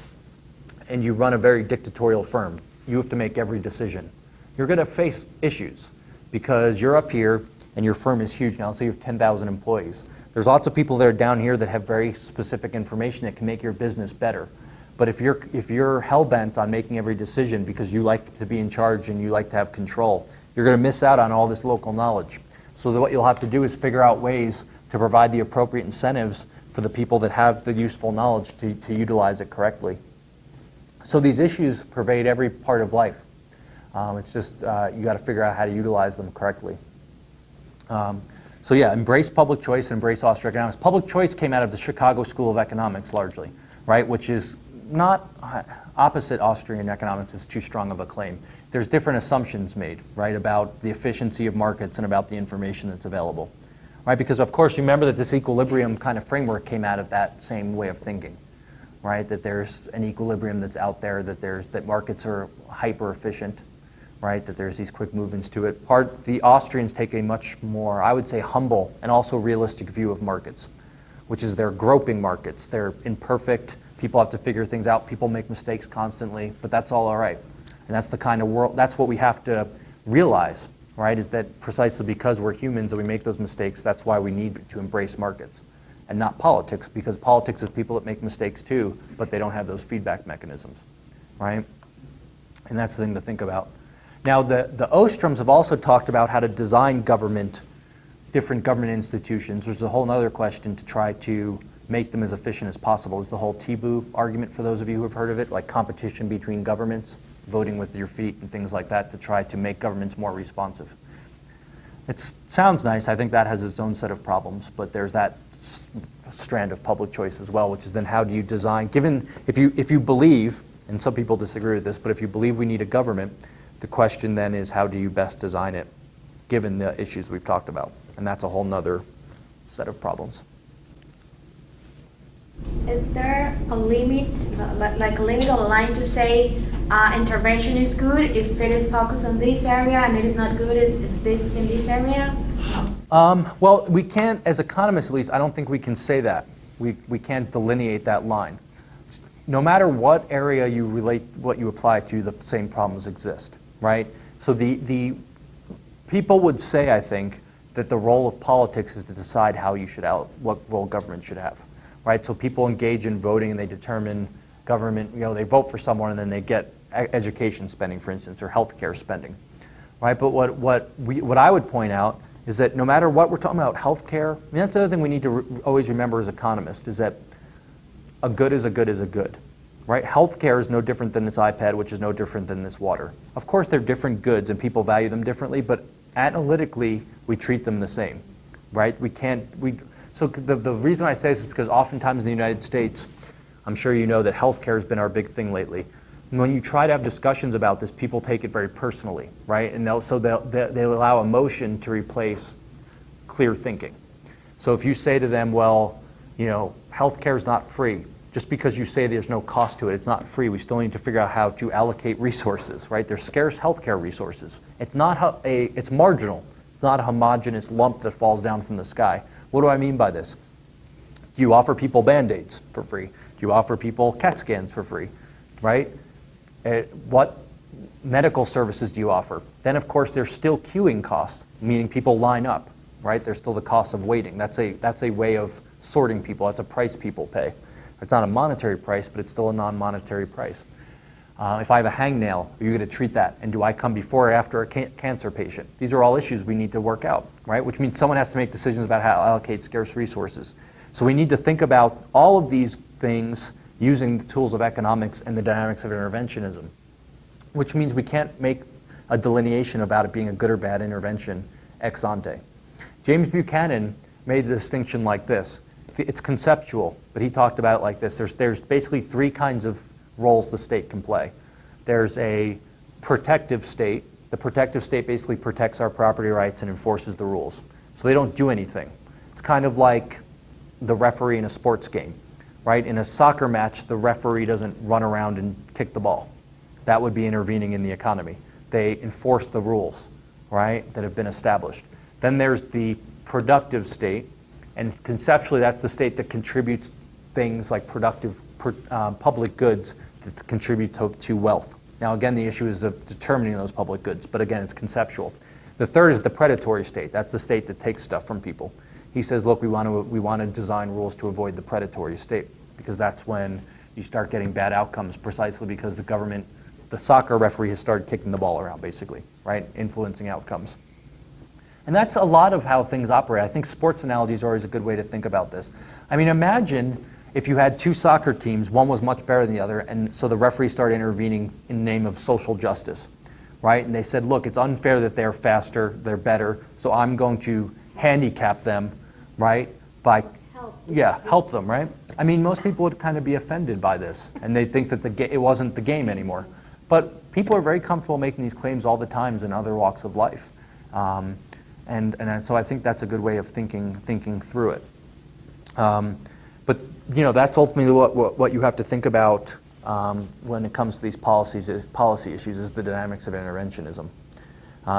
and you run a very dictatorial firm, you have to make every decision. You're going to face issues because you're up here and your firm is huge now, so you have 10,000 employees. There's lots of people that are down here that have very specific information that can make your business better. But if you're hell-bent on making every decision because you like to be in charge and you like to have control, you're going to miss out on all this local knowledge. So what you'll have to do is figure out ways to provide the appropriate incentives for the people that have the useful knowledge to utilize it correctly. So these issues pervade every part of life. It's just you got to figure out how to utilize them correctly. So yeah, embrace public choice, embrace Austrian economics. Public choice came out of the Chicago School of Economics largely, right? Which is not opposite Austrian economics is too strong of a claim. There's different assumptions made, right, about the efficiency of markets and about the information that's available, right? Because of course, you remember that this equilibrium kind of framework came out of that same way of thinking, right? That there's an equilibrium that's out there, that markets are hyper efficient, right? That there's these quick movements to it. The Austrians take a much more, I would say, humble and also realistic view of markets, which is they're groping markets. They're imperfect. People have to figure things out. People make mistakes constantly, but that's all right. And that's the kind of world, that's what we have to realize, right? Is that precisely because we're humans and we make those mistakes, that's why we need to embrace markets and not politics, because politics is people that make mistakes too, but they don't have those feedback mechanisms, right? And that's the thing to think about. Now, the Ostroms have also talked about how to design different government institutions, which is a whole other question to try to make them as efficient as possible. It's the whole TBU argument, for those of you who have heard of it, like competition between governments, voting with your feet and things like that to try to make governments more responsive. It sounds nice. I think that has its own set of problems, but there's that strand of public choice as well, which is then how do you design, if you believe, and some people disagree with this, but if you believe we need a government, the question then is how do you best design it, given the issues we've talked about? And that's a whole nother set of problems. Is there a limit, like a limit on the line to say intervention is good if it is focused on this area and it is not good if this in this area? Well, we can't, as economists at least, I don't think we can say that. We can't delineate that line. No matter what area you relate, what you apply to, the same problems exist, right? So the people would say, I think, that the role of politics is to decide how you should what role government should have, right? So people engage in voting and they determine government, they vote for someone and then they get education spending, for instance, or healthcare spending, right? But what I would point out is that no matter what we're talking about, healthcare, I mean, that's the other thing we need to always remember as economists, is that a good is a good is a good, right? Healthcare is no different than this iPad, which is no different than this water. Of course, they're different goods and people value them differently, but analytically, we treat them the same, right? So the reason I say this is because oftentimes in the United States, I'm sure you know that healthcare has been our big thing lately. And when you try to have discussions about this, people take it very personally, right? And they'll allow emotion to replace clear thinking. So if you say to them, well, healthcare is not free, just because you say there's no cost to it, it's not free. We still need to figure out how to allocate resources, right? There's scarce healthcare resources. It's marginal. It's not a homogeneous lump that falls down from the sky. What do I mean by this? Do you offer people Band-Aids for free? Do you offer people CAT scans for free, right? What medical services do you offer? Then, of course, there's still queuing costs, meaning people line up, right? There's still the cost of waiting. That's a way of sorting people. That's a price people pay. It's not a monetary price, but it's still a non-monetary price. If I have a hangnail, are you going to treat that? And do I come before or after a cancer patient? These are all issues we need to work out, right? Which means someone has to make decisions about how to allocate scarce resources. So we need to think about all of these things using the tools of economics and the dynamics of interventionism, which means we can't make a delineation about it being a good or bad intervention ex ante. James Buchanan made the distinction like this. It's conceptual, but he talked about it like this. There's basically three kinds of roles the state can play. There's a protective state. The protective state basically protects our property rights and enforces the rules. So they don't do anything. It's kind of like the referee in a sports game, right? In a soccer match, the referee doesn't run around and kick the ball. That would be intervening in the economy. They enforce the rules, right, that have been established. Then there's the productive state, and conceptually that's the state that contributes things like productive public goods that contribute to wealth. Now again, the issue is of determining those public goods, but again, it's conceptual. The third is the predatory state. That's the state that takes stuff from people. He says, look, we want to design rules to avoid the predatory state, because that's when you start getting bad outcomes, precisely because the government, the soccer referee has started kicking the ball around, basically, right, influencing outcomes. And that's a lot of how things operate. I think sports analogies are always a good way to think about this. I mean, imagine if you had two soccer teams, one was much better than the other, and so the referee started intervening in the name of social justice, right? And they said, look, it's unfair that they're faster, they're better, so I'm going to handicap them, right, by help them, right? I mean, most people would kind of be offended by this, and they think that it wasn't the game anymore. But people are very comfortable making these claims all the times in other walks of life. And so I think that's a good way of thinking through it. But that's ultimately what you have to think about when it comes to these policy issues, is the dynamics of interventionism.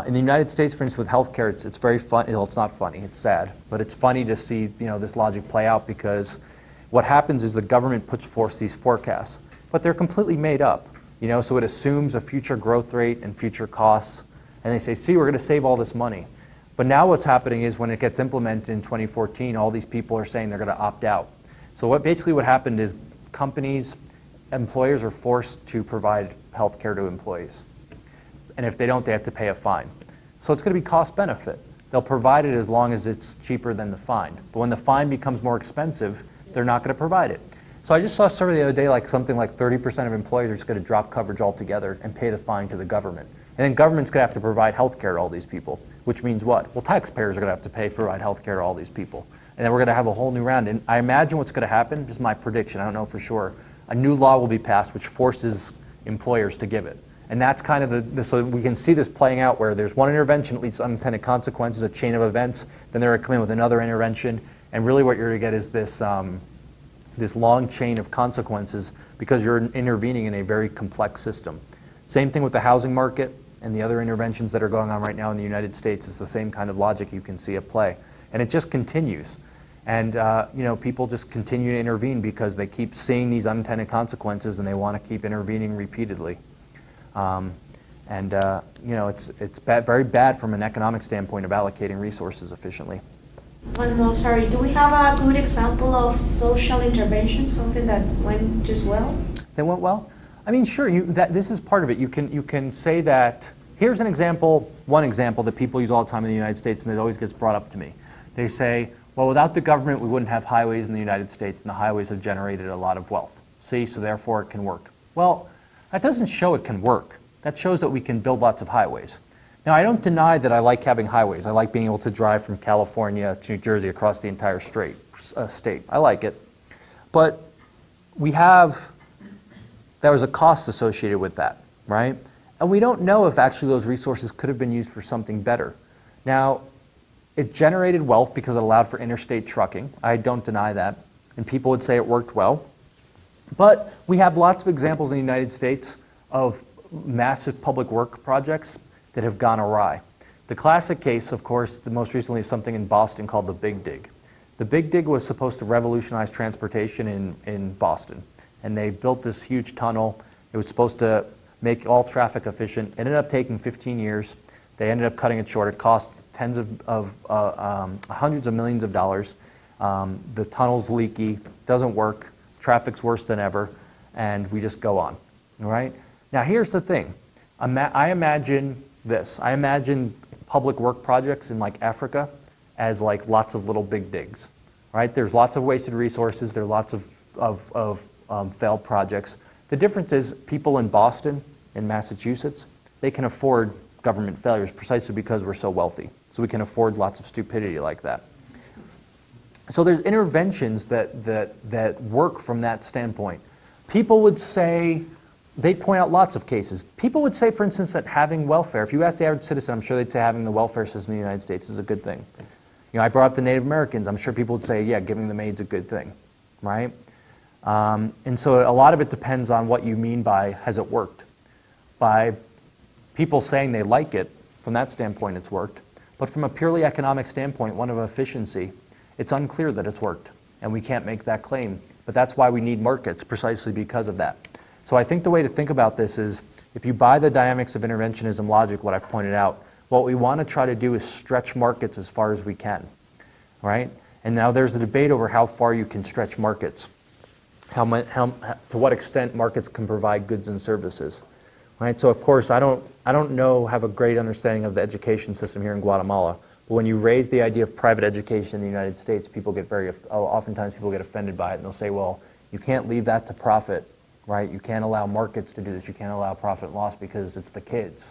In the United States, for instance, with healthcare, it's very funny. Well, it's not funny; it's sad, but it's funny to see this logic play out, because what happens is the government puts forth these forecasts, but they're completely made up. So it assumes a future growth rate and future costs, and they say, "See, we're going to save all this money." But now what's happening is when it gets implemented in 2014, all these people are saying they're going to opt out. So what happened is employers are forced to provide health care to employees. And if they don't, they have to pay a fine. So it's going to be cost benefit. They'll provide it as long as it's cheaper than the fine. But when the fine becomes more expensive, they're not going to provide it. So I just saw a survey the other day, like something like 30% of employers are just going to drop coverage altogether and pay the fine to the government. And then government's going to have to provide health care to all these people, which means what? Well, taxpayers are going to have to provide health care to all these people. And then we're going to have a whole new round. And I imagine what's going to happen, this is my prediction, I don't know for sure, a new law will be passed which forces employers to give it. And that's kind of so we can see this playing out where there's one intervention, it leads to unintended consequences, a chain of events, then they're going to come in with another intervention, and really what you're going to get is this long chain of consequences, because you're intervening in a very complex system. Same thing with the housing market and the other interventions that are going on right now in the United States. Is the same kind of logic you can see at play. And it just continues. And people just continue to intervene because they keep seeing these unintended consequences and they want to keep intervening repeatedly. It's very bad from an economic standpoint of allocating resources efficiently. One more, sorry. Do we have a good example of social intervention, something that went just well? That went well? I mean, sure. This is part of it. You can say that. Here's an example. One example that people use all the time in the United States, and it always gets brought up to me. They say, well, without the government, we wouldn't have highways in the United States, and the highways have generated a lot of wealth. See, so therefore it can work. Well, that doesn't show it can work. That shows that we can build lots of highways. Now, I don't deny that I like having highways. I like being able to drive from California to New Jersey across the entire state. I like it. But there was a cost associated with that, right? And we don't know if actually those resources could have been used for something better. Now, it generated wealth because it allowed for interstate trucking. I don't deny that. And people would say it worked well. But we have lots of examples in the United States of massive public work projects that have gone awry. The classic case, of course, the most recently is something in Boston called the Big Dig. The Big Dig was supposed to revolutionize transportation in Boston. And they built this huge tunnel. It was supposed to make all traffic efficient. It ended up taking 15 years. They ended up cutting it short. It cost hundreds of millions of dollars. The tunnel's leaky, doesn't work, traffic's worse than ever, and we just go on, all right? Now here's the thing. I imagine this. I imagine public work projects in like Africa as like lots of little big digs. right? There's lots of wasted resources. There are lots of failed projects. The difference is people in Boston, in Massachusetts, they can afford government failures precisely because we're so wealthy. So we can afford lots of stupidity like that. So there's interventions that work from that standpoint. People would say, they point out lots of cases. People would say, for instance, that having welfare, if you ask the average citizen, I'm sure they'd say having the welfare system in the United States is a good thing. I brought up the Native Americans. I'm sure people would say, yeah, giving them aid's a good thing, right? And so a lot of it depends on what you mean by has it worked. By people saying they like it, from that standpoint it's worked. But from a purely economic standpoint, one of efficiency, it's unclear that it's worked. And we can't make that claim. But that's why we need markets, precisely because of that. So I think the way to think about this is, if you buy the dynamics of interventionism logic, what I've pointed out, what we want to try to do is stretch markets as far as we can, right? And now there's a debate over how far you can stretch markets, to what extent markets can provide goods and services, right? So of course, I don't have a great understanding of the education system here in Guatemala, but when you raise the idea of private education in the United States, people get oftentimes people get offended by it, and they'll say, well, you can't leave that to profit, right? You can't allow markets to do this. You can't allow profit and loss because it's the kids,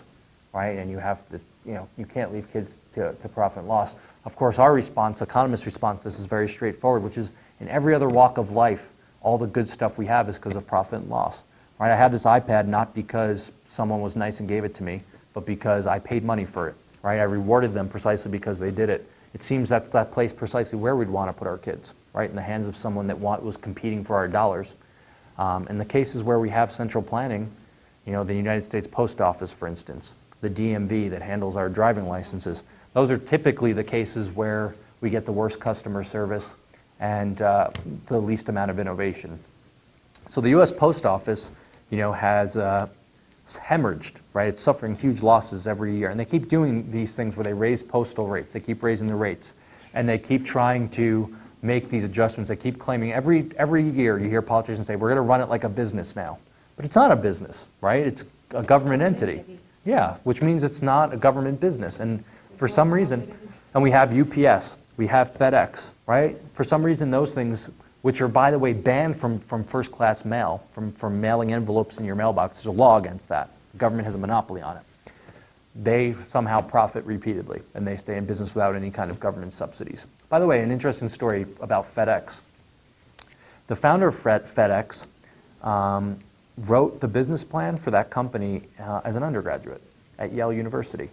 right? And you have to, you can't leave kids to profit and loss. Of course, our response, economists' response to this is very straightforward, which is in every other walk of life, all the good stuff we have is because of profit and loss, right? I have this iPad not because someone was nice and gave it to me, but because I paid money for it, right? I rewarded them precisely because they did it. It seems that's that place precisely where we'd want to put our kids, right? In the hands of someone that was competing for our dollars. In the cases where we have central planning, the United States Post Office, for instance, the DMV that handles our driving licenses, those are typically the cases where we get the worst customer service and the least amount of innovation. So the U.S. Post Office, has hemorrhaged, right? It's suffering huge losses every year. And they keep doing these things where they raise postal rates. They keep raising the rates. And they keep trying to make these adjustments. They keep claiming every year you hear politicians say, we're going to run it like a business now. But it's not a business, right? It's a government entity. Yeah, which means it's not a government business. And for some reason, and we have UPS, we have FedEx, right? For some reason, those things, which are, by the way, banned from first-class mail, from mailing envelopes in your mailbox, there's a law against that. The government has a monopoly on it. They somehow profit repeatedly, and they stay in business without any kind of government subsidies. By the way, an interesting story about FedEx. The founder of FedEx wrote the business plan for that company as an undergraduate at Yale University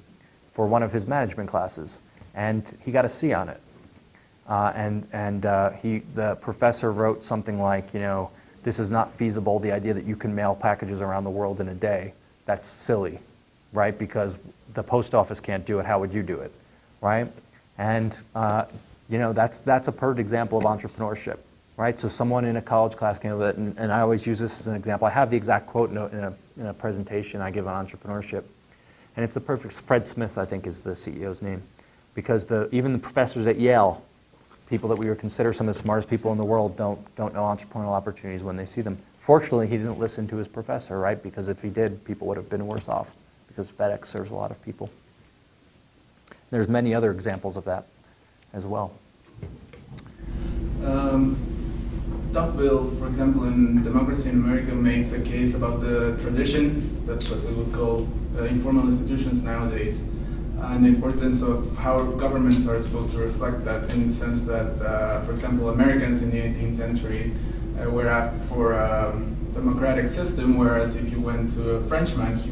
for one of his management classes, and he got a C on it. The professor wrote something like, this is not feasible, the idea that you can mail packages around the world in a day, that's silly, right? Because the post office can't do it, how would you do it, right? And that's a perfect example of entrepreneurship, right? So someone in a college class came with it, and I always use this as an example. I have the exact quote note in a presentation I give on entrepreneurship, and it's the perfect. Fred Smith, I think, is the CEO's name, because even the professors at Yale, people that we would consider some of the smartest people in the world, don't know entrepreneurial opportunities when they see them. Fortunately, he didn't listen to his professor, right? Because if he did, people would have been worse off, because FedEx serves a lot of people. There's many other examples of that as well. Tocqueville, for example, in Democracy in America, makes a case about the tradition, that's what we would call informal institutions nowadays, and the importance of how governments are supposed to reflect that, in the sense that, for example, Americans in the 18th century were apt for a democratic system, whereas if you went to a Frenchman, he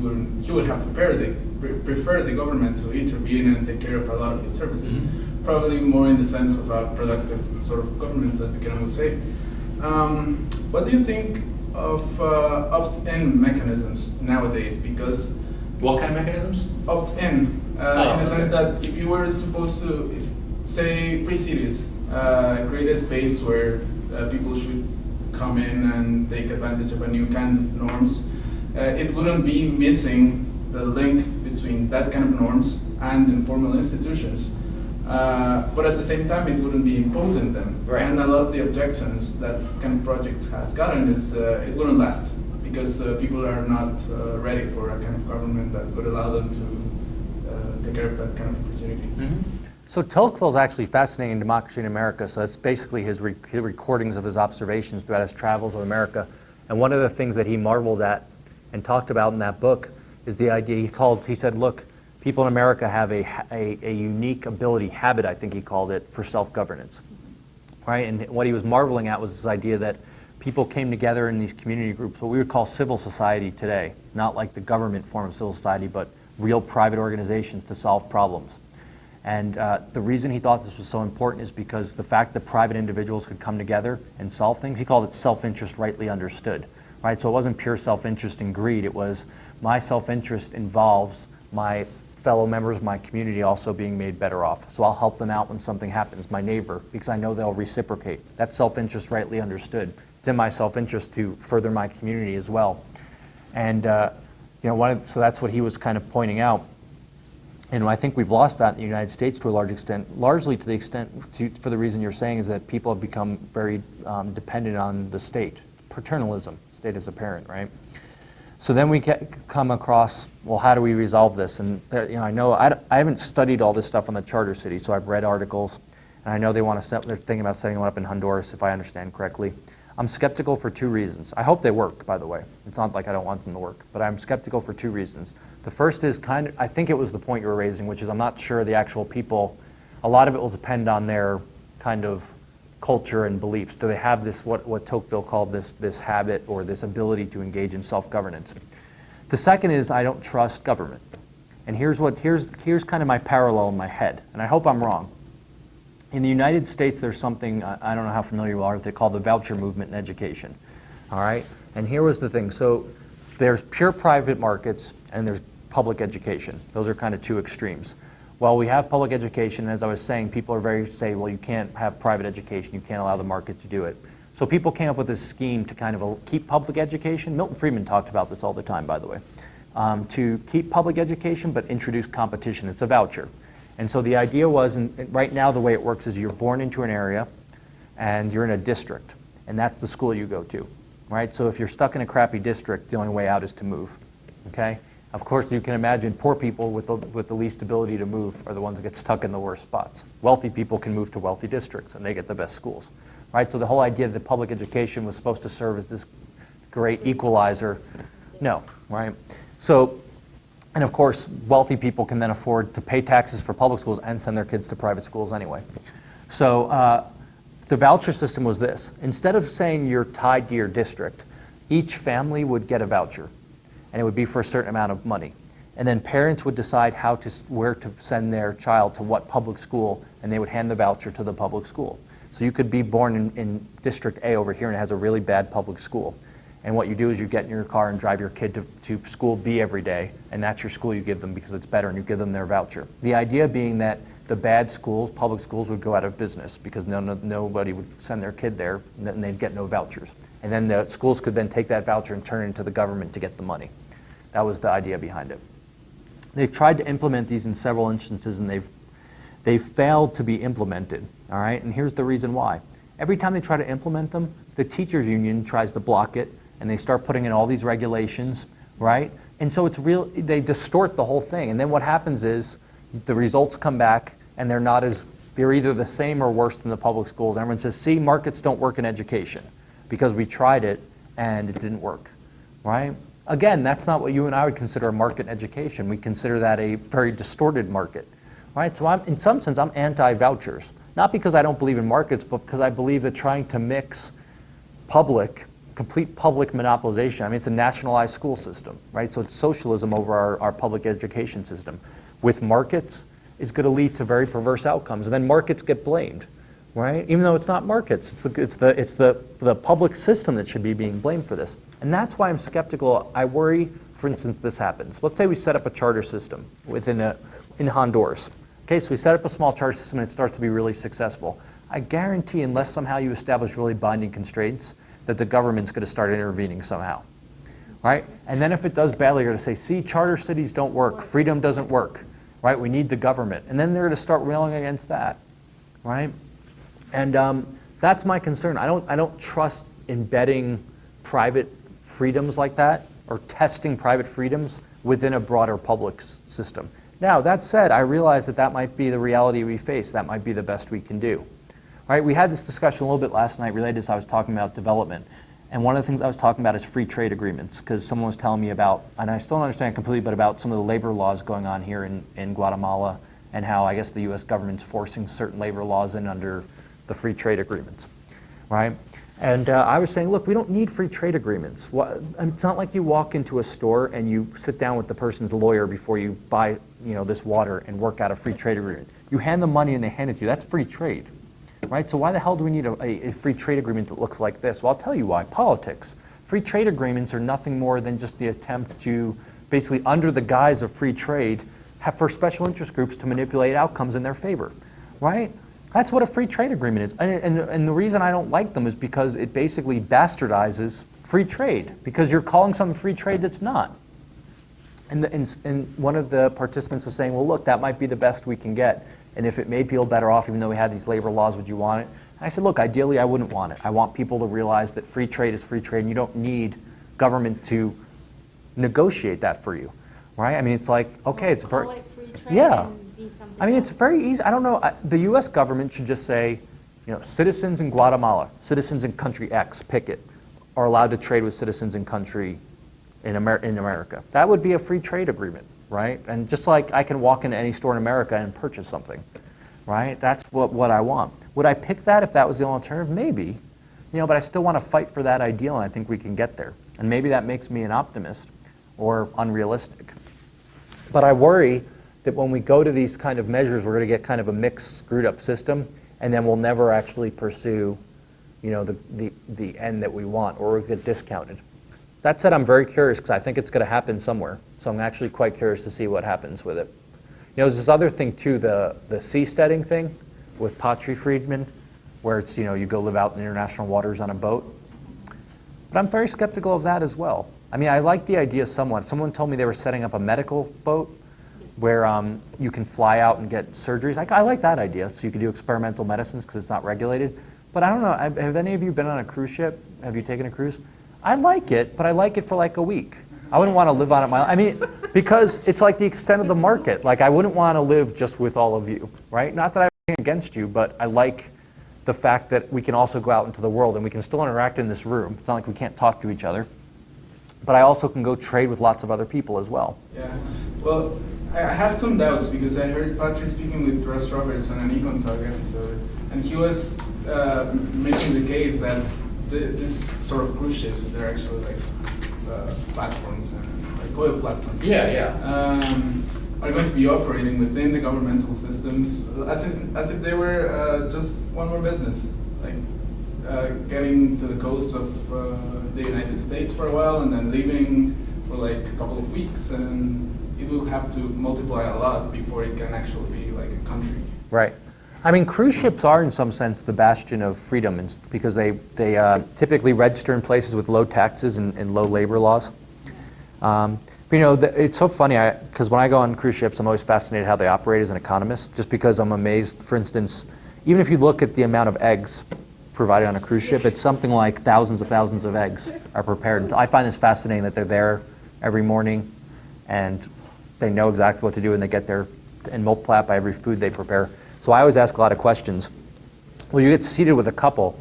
would have prefer the government to intervene and take care of a lot of his services, probably more in the sense of a productive sort of government, as we can almost say. What do you think of opt-in mechanisms nowadays? Because what kind of mechanisms? Opt-in, in the sense that if you were supposed to, say, free cities, create a space where people should come in and take advantage of a new kind of norms, it wouldn't be missing the link between that kind of norms and informal institutions. But at the same time, it wouldn't be imposing them. Right. And a lot of the objections that kind of projects has gotten is it wouldn't last, because people are not ready for a kind of government that would allow them to take care of that kind of opportunities. So Tocqueville's actually fascinating in Democracy in America. So that's basically his recordings of his observations throughout his travels of America. And one of the things that he marveled at and talked about in that book is the idea he said, look, people in America have a unique ability, habit, I think he called it, for self-governance. Right? And what he was marveling at was this idea that people came together in these community groups, what we would call civil society today, not like the government form of civil society, but real private organizations to solve problems. And the reason he thought this was so important is because the fact that private individuals could come together and solve things, he called it self-interest rightly understood. Right? So it wasn't pure self-interest and greed, it was my self-interest involves my fellow members of my community also being made better off. So I'll help them out when something happens, my neighbor, because I know they'll reciprocate. That's self-interest rightly understood. It's in my self-interest to further my community as well. And so that's what he was kind of pointing out. And I think we've lost that in the United States to a large extent, largely to the extent, for the reason you're saying, is that people have become very dependent on the state. Paternalism, state as a parent, right? So then we come across, well, how do we resolve this? And I know I haven't studied all this stuff on the charter city, so I've read articles, and I know they're thinking about setting one up in Honduras, if I understand correctly. I'm skeptical for two reasons. I hope they work, by the way. It's not like I don't want them to work, but I'm skeptical for two reasons. The first is I think it was the point you were raising, which is I'm not sure the actual people, a lot of it will depend on their kind of culture and beliefs. Do they have this, what Tocqueville called this habit or this ability to engage in self-governance? The second is I don't trust government. And here's kind of my parallel in my head, and I hope I'm wrong. In the United States, there's something, I don't know how familiar you are with it, called the voucher movement in education. All right? And here was the thing. So there's pure private markets and there's public education. Those are kind of two extremes. Well, we have public education, as I was saying, people are say, well, you can't have private education, you can't allow the market to do it. So people came up with this scheme to kind of keep public education. Milton Friedman talked about this all the time, by the way. To keep public education, but introduce competition. It's a voucher. And so the idea was, and right now the way it works is you're born into an area, and you're in a district, and that's the school you go to, right? So if you're stuck in a crappy district, the only way out is to move, okay? Of course, you can imagine poor people with the least ability to move are the ones that get stuck in the worst spots. Wealthy people can move to wealthy districts, and they get the best schools, right? So the whole idea that public education was supposed to serve as this great equalizer, no, right? So, and of course, wealthy people can then afford to pay taxes for public schools and send their kids to private schools anyway. So the voucher system was this. Instead of saying you're tied to your district, each family would get a voucher, and it would be for a certain amount of money. And then parents would decide where to send their child to what public school, and they would hand the voucher to the public school. So you could be born in District A over here and it has a really bad public school. And what you do is you get in your car and drive your kid to school B every day, and that's your school you give them because it's better, and you give them their voucher. The idea being that the bad schools, public schools, would go out of business because nobody would send their kid there, and they'd get no vouchers. And then the schools could then take that voucher and turn it into the government to get the money. That was the idea behind it. They've tried to implement these in several instances, and they've failed to be implemented, all right? And here's the reason why. Every time they try to implement them, the teachers union tries to block it, and they start putting in all these regulations, right? And so they distort the whole thing. And then what happens is the results come back, and they're either the same or worse than the public schools. Everyone says, see, markets don't work in education because we tried it and it didn't work, right? Again, that's not what you and I would consider a market in education. We consider that a very distorted market, right? So in some sense, I'm anti-vouchers. Not because I don't believe in markets, but because I believe that trying to mix complete public monopolization, I mean, it's a nationalized school system, right? So it's socialism over our public education system. With markets, is going to lead to very perverse outcomes, and then markets get blamed, right? Even though it's not markets, it's the public system that should be being blamed for this. And that's why I'm skeptical. I worry, for instance, this happens. Let's say we set up a charter system in Honduras. Okay, so we set up a small charter system and it starts to be really successful. I guarantee, unless somehow you establish really binding constraints, that the government's going to start intervening somehow, right? And then if it does badly, you're going to say, see, charter cities don't work, freedom doesn't work, right? We need the government. And then they're going to start railing against that, right? And that's my concern. I don't trust embedding private freedoms like that or testing private freedoms within a broader public system. Now, that said, I realize that that might be the reality we face. That might be the best we can do. All right, we had this discussion a little bit last night related to this. I was talking about development. And one of the things I was talking about is free trade agreements, because someone was telling me about, and I still don't understand completely, but about some of the labor laws going on here in Guatemala, and how I guess the US government's forcing certain labor laws in under the free trade agreements, right? And I was saying, look, we don't need free trade agreements. It's not like you walk into a store and you sit down with the person's lawyer before you buy, this water and work out a free trade agreement. You hand them money and they hand it to you. That's free trade, right? So why the hell do we need a free trade agreement that looks like this? Well, I'll tell you why. Politics. Free trade agreements are nothing more than just the attempt to basically, under the guise of free trade, have for special interest groups to manipulate outcomes in their favor, right? That's what a free trade agreement is. And the reason I don't like them is because it basically bastardizes free trade, because you're calling something free trade that's not. And one of the participants was saying, well, look, that might be the best we can get. And if it made people better off, even though we had these labor laws, would you want it? And I said, look, ideally, I wouldn't want it. I want people to realize that free trade is free trade, and you don't need government to negotiate that for you, right? I mean, it's like, okay, it's very... Call it free trade Yeah. and be something I mean, it's else. very easy. I don't know. The U.S. government should just say, citizens in Guatemala, citizens in country X, pick it, are allowed to trade with citizens in country in America. That would be a free trade agreement, right? And just like I can walk into any store in America and purchase something, right? That's what I want. Would I pick that if that was the only alternative? Maybe, but I still want to fight for that ideal, and I think we can get there. And maybe that makes me an optimist or unrealistic. But I worry that when we go to these kind of measures, we're going to get kind of a mixed, screwed up system, and then we'll never actually pursue, the end that we want, or we'll get discounted. That said, I'm very curious because I think it's going to happen somewhere. So I'm actually quite curious to see what happens with it. There's this other thing too, the seasteading thing with Patri Friedman, where it's, you go live out in international waters on a boat. But I'm very skeptical of that as well. I mean, I like the idea somewhat. Someone told me they were setting up a medical boat where you can fly out and get surgeries. I like that idea. So you can do experimental medicines because it's not regulated. But I don't know, have any of you been on a cruise ship? Have you taken a cruise? I like it, but I like it for like a week. I wouldn't want to live on it because it's like the extent of the market. Like I wouldn't want to live just with all of you, right? Not that I have anything against you, but I like the fact that we can also go out into the world and we can still interact in this room. It's not like we can't talk to each other. But I also can go trade with lots of other people as well. Yeah, well, I have some doubts because I heard Patrick speaking with Russ Roberts on an Econ Talk episode, and he was making the case that this sort of cruise ships, they're actually like platforms, like oil platforms. Are going to be operating within the governmental systems as if they were just one more business, like getting to the coast of the United States for a while and then leaving for like a couple of weeks, and it will have to multiply a lot before it can actually be like a country. Right. I mean, cruise ships are in some sense the bastion of freedom because they typically register in places with low taxes and low labor laws. But it's so funny because when I go on cruise ships, I'm always fascinated how they operate as an economist, just because I'm amazed. For instance, even if you look at the amount of eggs provided on a cruise ship, it's something like thousands of eggs are prepared. I find this fascinating that they're there every morning and they know exactly what to do, and they get there and multiply it by every food they prepare. So I always ask a lot of questions. Well, you get seated with a couple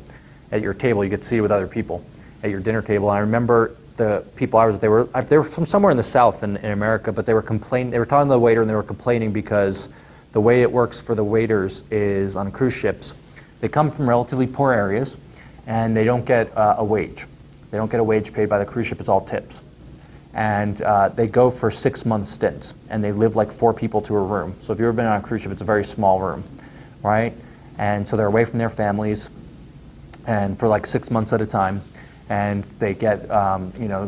at your table. You get seated with other people at your dinner table. And I remember the people I was, they were from somewhere in the South in America, but they were complaining. They were talking to the waiter and they were complaining because the way it works for the waiters is on cruise ships, they come from relatively poor areas and they don't get a wage. They don't get a wage paid by the cruise ship. It's all tips. And they go for 6-month stints, and they live like 4 people to a room. So if you've ever been on a cruise ship, it's a very small room, right? And so they're away from their families, and for like 6 months at a time, and they get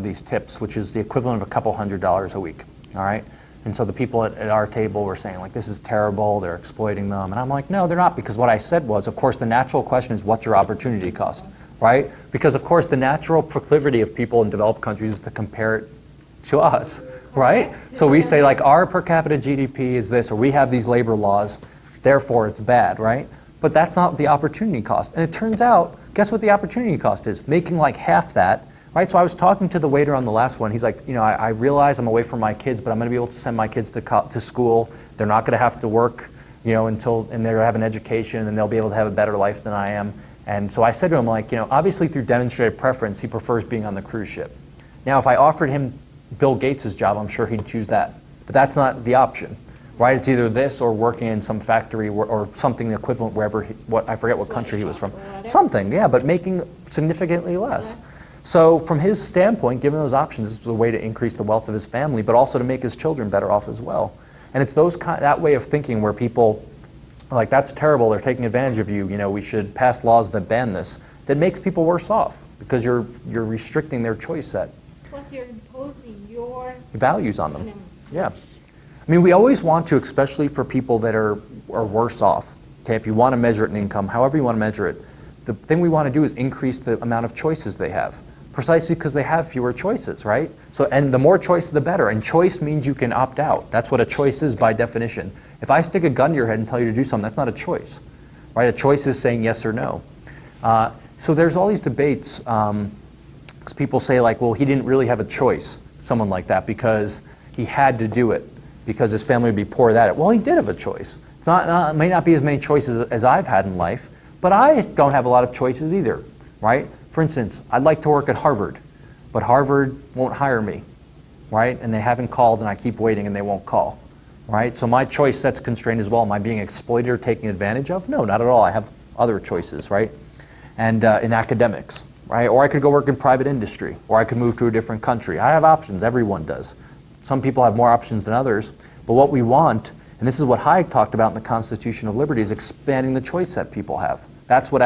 these tips, which is the equivalent of a couple $100s a week, all right? And so the people at our table were saying, like, this is terrible, they're exploiting them. And I'm like, no, they're not, because what I said was, of course, the natural question is, what's your opportunity cost, right? Because, of course, the natural proclivity of people in developed countries is to compare it to us, right? So we say, like, our per capita GDP is this, or we have these labor laws, therefore it's bad, right? But that's not the opportunity cost. And it turns out, guess what the opportunity cost is? Making like half that Right, so I was talking to the waiter on the last one. He's like, I realize I'm away from my kids, but I'm going to be able to send my kids to school. They're not going to have to work, and they're going to have an education, and they'll be able to have a better life than I am. And so I said to him, obviously through demonstrated preference, he prefers being on the cruise ship. Now, if I offered him Bill Gates' job, I'm sure he'd choose that. But that's not the option, right? It's either this or working in some factory or something equivalent wherever, I forget what country he was from. Something, yeah, but making significantly less. So from his standpoint, given those options, this was a way to increase the wealth of his family, but also to make his children better off as well. And it's that way of thinking where people are like, that's terrible, they're taking advantage of you, we should pass laws that ban this, that makes people worse off because you're restricting their choice set. Plus you're imposing your values on them. Yeah. I mean, we always want to, especially for people that are worse off, okay, if you want to measure it in income, however you want to measure it, the thing we want to do is increase the amount of choices they have. Precisely because they have fewer choices, right? So, and the more choice, the better. And choice means you can opt out. That's what a choice is by definition. If I stick a gun to your head and tell you to do something, that's not a choice, right? A choice is saying yes or no. So there's all these debates, because people say like, well, he didn't really have a choice, someone like that, because he had to do it, because his family would be poor at it. Well, he did have a choice. It may not be as many choices as I've had in life, but I don't have a lot of choices either, right? For instance, I'd like to work at Harvard, but Harvard won't hire me, right? And they haven't called and I keep waiting and they won't call, right? So my choice set's constrained as well. Am I being exploited or taken advantage of? No, not at all. I have other choices, right? And in academics, right? Or I could go work in private industry, or I could move to a different country. I have options, everyone does. Some people have more options than others, but what we want, and this is what Hayek talked about in the Constitution of Liberty, is expanding the choice set people have. That's what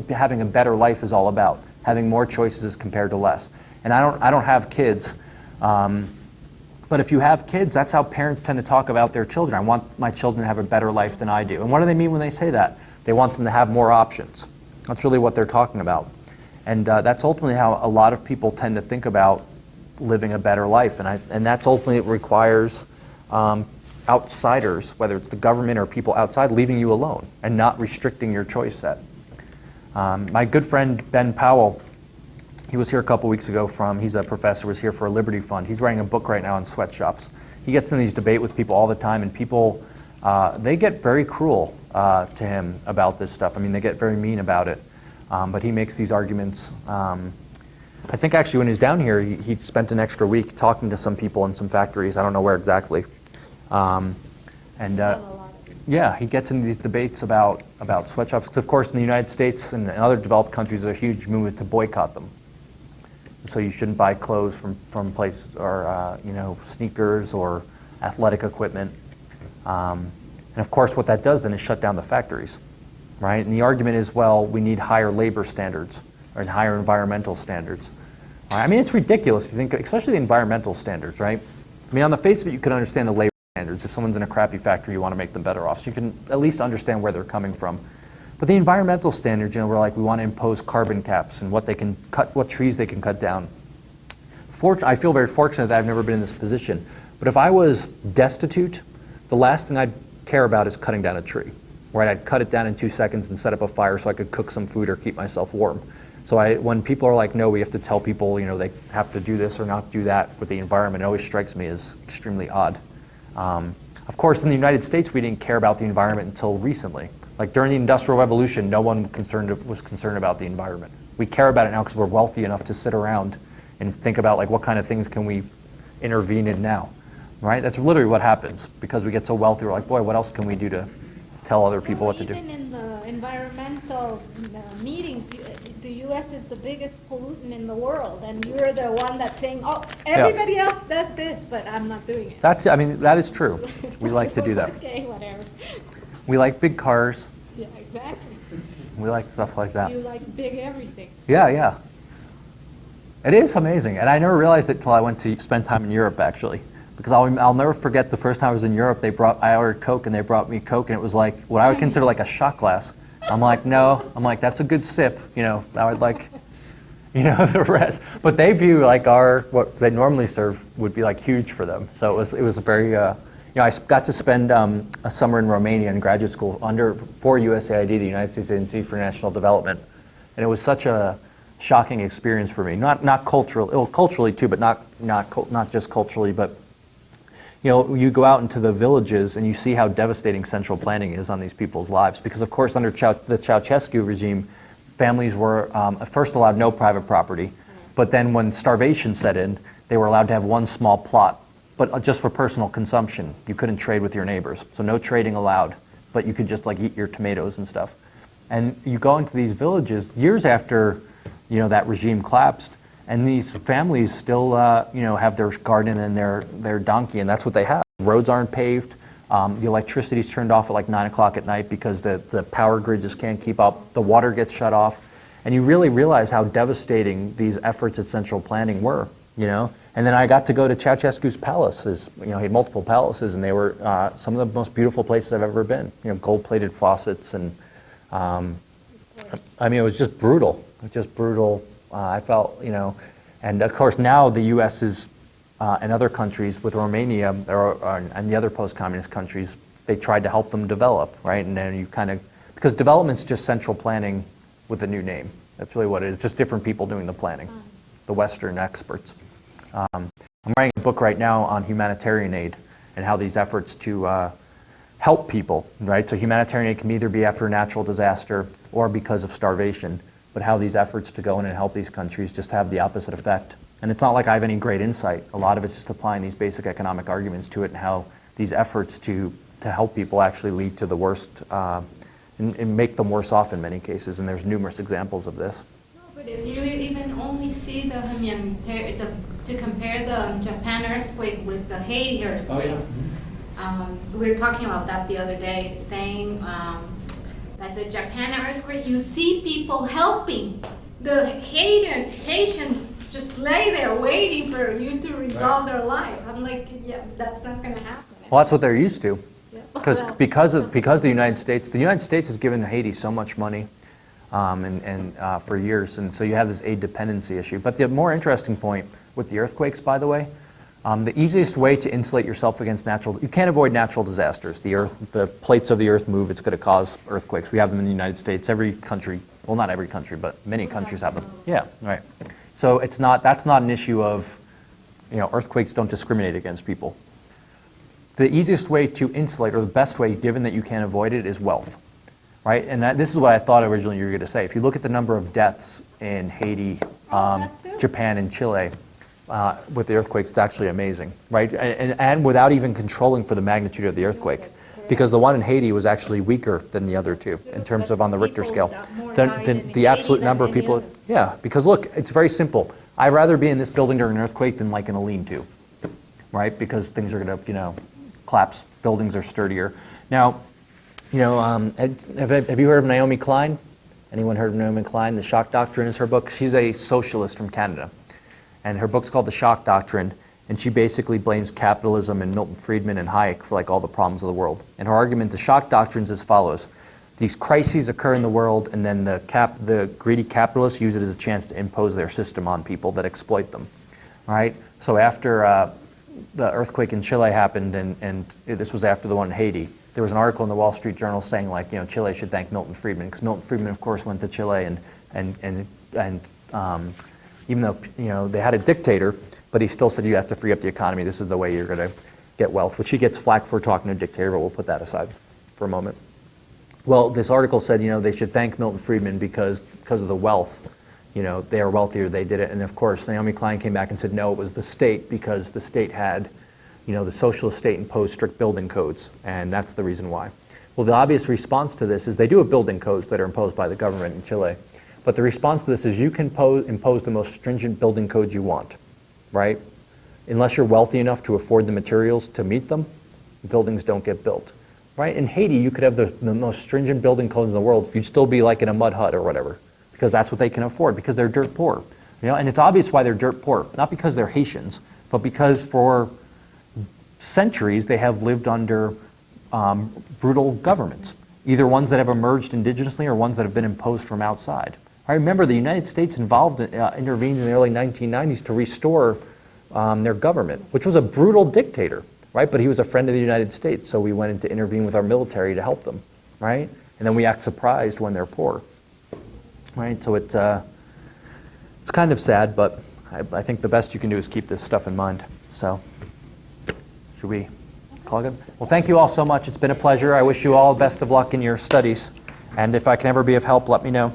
having a better life is all about. Having more choices as compared to less. And I don't have kids, but if you have kids, that's how parents tend to talk about their children. I want my children to have a better life than I do. And what do they mean when they say that? They want them to have more options. That's really what they're talking about. And that's ultimately how a lot of people tend to think about living a better life. And that's ultimately, it requires outsiders, whether it's the government or people outside, leaving you alone and not restricting your choice set. My good friend Ben Powell, he was here a couple weeks ago he's a professor, was here for a Liberty Fund. He's writing a book right now on sweatshops. He gets in these debates with people all the time, and people, they get very cruel to him about this stuff. I mean, they get very mean about it. But he makes these arguments. I think actually when he was down here, he spent an extra week talking to some people in some factories. I don't know where exactly. Yeah, he gets into these debates about sweatshops, because of course in the United States and other developed countries there's a huge movement to boycott them. So you shouldn't buy clothes from places, or sneakers or athletic equipment. And of course what that does then is shut down the factories, right? And the argument is, well, we need higher labor standards and higher environmental standards. Right? I mean, it's ridiculous if you think, especially the environmental standards, right? I mean, on the face of it, you can understand the labor standards. If someone's in a crappy factory, you want to make them better off. So you can at least understand where they're coming from. But the environmental standards, we want to impose carbon caps and what they can cut, what trees they can cut down. I feel very fortunate that I've never been in this position. But if I was destitute, the last thing I'd care about is cutting down a tree. Right? I'd cut it down in 2 seconds and set up a fire so I could cook some food or keep myself warm. So when people are like, no, we have to tell people, they have to do this or not do that with the environment, it always strikes me as extremely odd. Of course, in the United States, we didn't care about the environment until recently. Like during the Industrial Revolution, no one was concerned about the environment. We care about it now because we're wealthy enough to sit around and think about like what kind of things can we intervene in now, right? That's literally what happens because we get so wealthy. We're like, boy, what else can we do to tell other people what to do? Even in the environmental meetings, the U.S. is the biggest pollutant in the world, and you're the one that's saying, oh, everybody else does this, but I'm not doing it. That is true. We like to do that. Okay, whatever. We like big cars. Yeah, exactly. We like stuff like that. You like big everything. Yeah. It is amazing, and I never realized it until I went to spend time in Europe, actually. Because I'll never forget the first time I was in Europe, I ordered Coke, and they brought me Coke, and it was like what I would consider like a shot glass. I'm like, no. I'm like, that's a good sip. I would like, the rest. But they view like what they normally serve would be like huge for them. So it was a very, I got to spend a summer in Romania in graduate school for USAID, the United States Agency for International Development. And it was such a shocking experience for me. Not cultural, well, culturally too, but not just culturally, but you go out into the villages and you see how devastating central planning is on these people's lives. Because of course, under the Ceausescu regime, families were first allowed no private property, but then when starvation set in, they were allowed to have one small plot, but just for personal consumption. You couldn't trade with your neighbors, so no trading allowed, but you could just like eat your tomatoes and stuff. And you go into these villages years after that regime collapsed, and these families still have their garden and their donkey, and that's what they have. Roads aren't paved. The electricity's turned off at like 9 o'clock at night because the power grid just can't keep up. The water gets shut off. And you really realize how devastating these efforts at central planning were, And then I got to go to Ceausescu's palaces. He had multiple palaces, and they were some of the most beautiful places I've ever been. Gold-plated faucets, and it was just brutal. I felt, and of course now the U.S. is, and other countries with Romania and the other post-communist countries, they tried to help them develop, right? And then because development's just central planning with a new name. That's really what it is, just different people doing the planning, the Western experts. I'm writing a book right now on humanitarian aid and how these efforts to help people, right? So humanitarian aid can either be after a natural disaster or because of starvation, but how these efforts to go in and help these countries just have the opposite effect. And it's not like I have any great insight. A lot of it's just applying these basic economic arguments to it and how these efforts to help people actually lead to the worst and make them worse off in many cases. And there's numerous examples of this. No, but if you even only see the humanitarian, to compare the Japan earthquake with the Haiti earthquake, we were talking about that the other day, saying that the Japan earthquake, you see people helping. The Haitians just lay there waiting for you to resolve their life. I'm like, yeah, that's not going to happen. Well, that's what they're used to. Yeah. Because the United States has given Haiti so much money for years, and so you have this aid dependency issue. But the more interesting point with the earthquakes, by the way, the easiest way to insulate yourself against you can't avoid natural disasters. The plates of the earth move, it's going to cause earthquakes. We have them in the United States. Every country, well, not every country, but many countries have them. Yeah, right. So that's not an issue of, earthquakes don't discriminate against people. The easiest way to insulate, or the best way, given that you can't avoid it, is wealth, right? And this is what I thought originally you were going to say. If you look at the number of deaths in Haiti, Japan, and Chile, with the earthquakes, it's actually amazing, right? And without even controlling for the magnitude of the earthquake, because the one in Haiti was actually weaker than the other two in terms of on the Richter scale. The absolute number of people, yeah, because look, it's very simple. I'd rather be in this building during an earthquake than like in a lean-to, right? Because things are going to, collapse. Buildings are sturdier. Now, have you heard of Naomi Klein? Anyone heard of Naomi Klein? The Shock Doctrine is her book. She's a socialist from Canada. And her book's called The Shock Doctrine, and she basically blames capitalism and Milton Friedman and Hayek for like all the problems of the world. And her argument, the shock doctrine, is as follows. These crises occur in the world, and then the greedy capitalists use it as a chance to impose their system on people that exploit them. All right? So after the earthquake in Chile happened, and this was after the one in Haiti, there was an article in the Wall Street Journal saying like, Chile should thank Milton Friedman, because Milton Friedman, of course, went to Chile and even though they had a dictator, but he still said you have to free up the economy. This is the way you're going to get wealth, which he gets flack for talking to a dictator, but we'll put that aside for a moment. Well, this article said, they should thank Milton Friedman because of the wealth. They are wealthier, they did it. And of course, Naomi Klein came back and said, no, it was the state, because the state had, the socialist state imposed strict building codes, and that's the reason why. Well, the obvious response to this is they do have building codes that are imposed by the government in Chile. But the response to this is you can impose the most stringent building codes you want, right? Unless you're wealthy enough to afford the materials to meet them, buildings don't get built, right? In Haiti, you could have the most stringent building codes in the world. You'd still be like in a mud hut or whatever, because that's what they can afford, because they're dirt poor. And it's obvious why they're dirt poor, not because they're Haitians, but because for centuries they have lived under brutal governments, either ones that have emerged indigenously or ones that have been imposed from outside. I remember the United States intervened in the early 1990s to restore their government, which was a brutal dictator, right? But he was a friend of the United States, so we went in to intervene with our military to help them, right? And then we act surprised when they're poor, right? So It's kind of sad, but I think the best you can do is keep this stuff in mind. So, should we call it good? Well, thank you all so much. It's been a pleasure. I wish you all best of luck in your studies. And if I can ever be of help, let me know.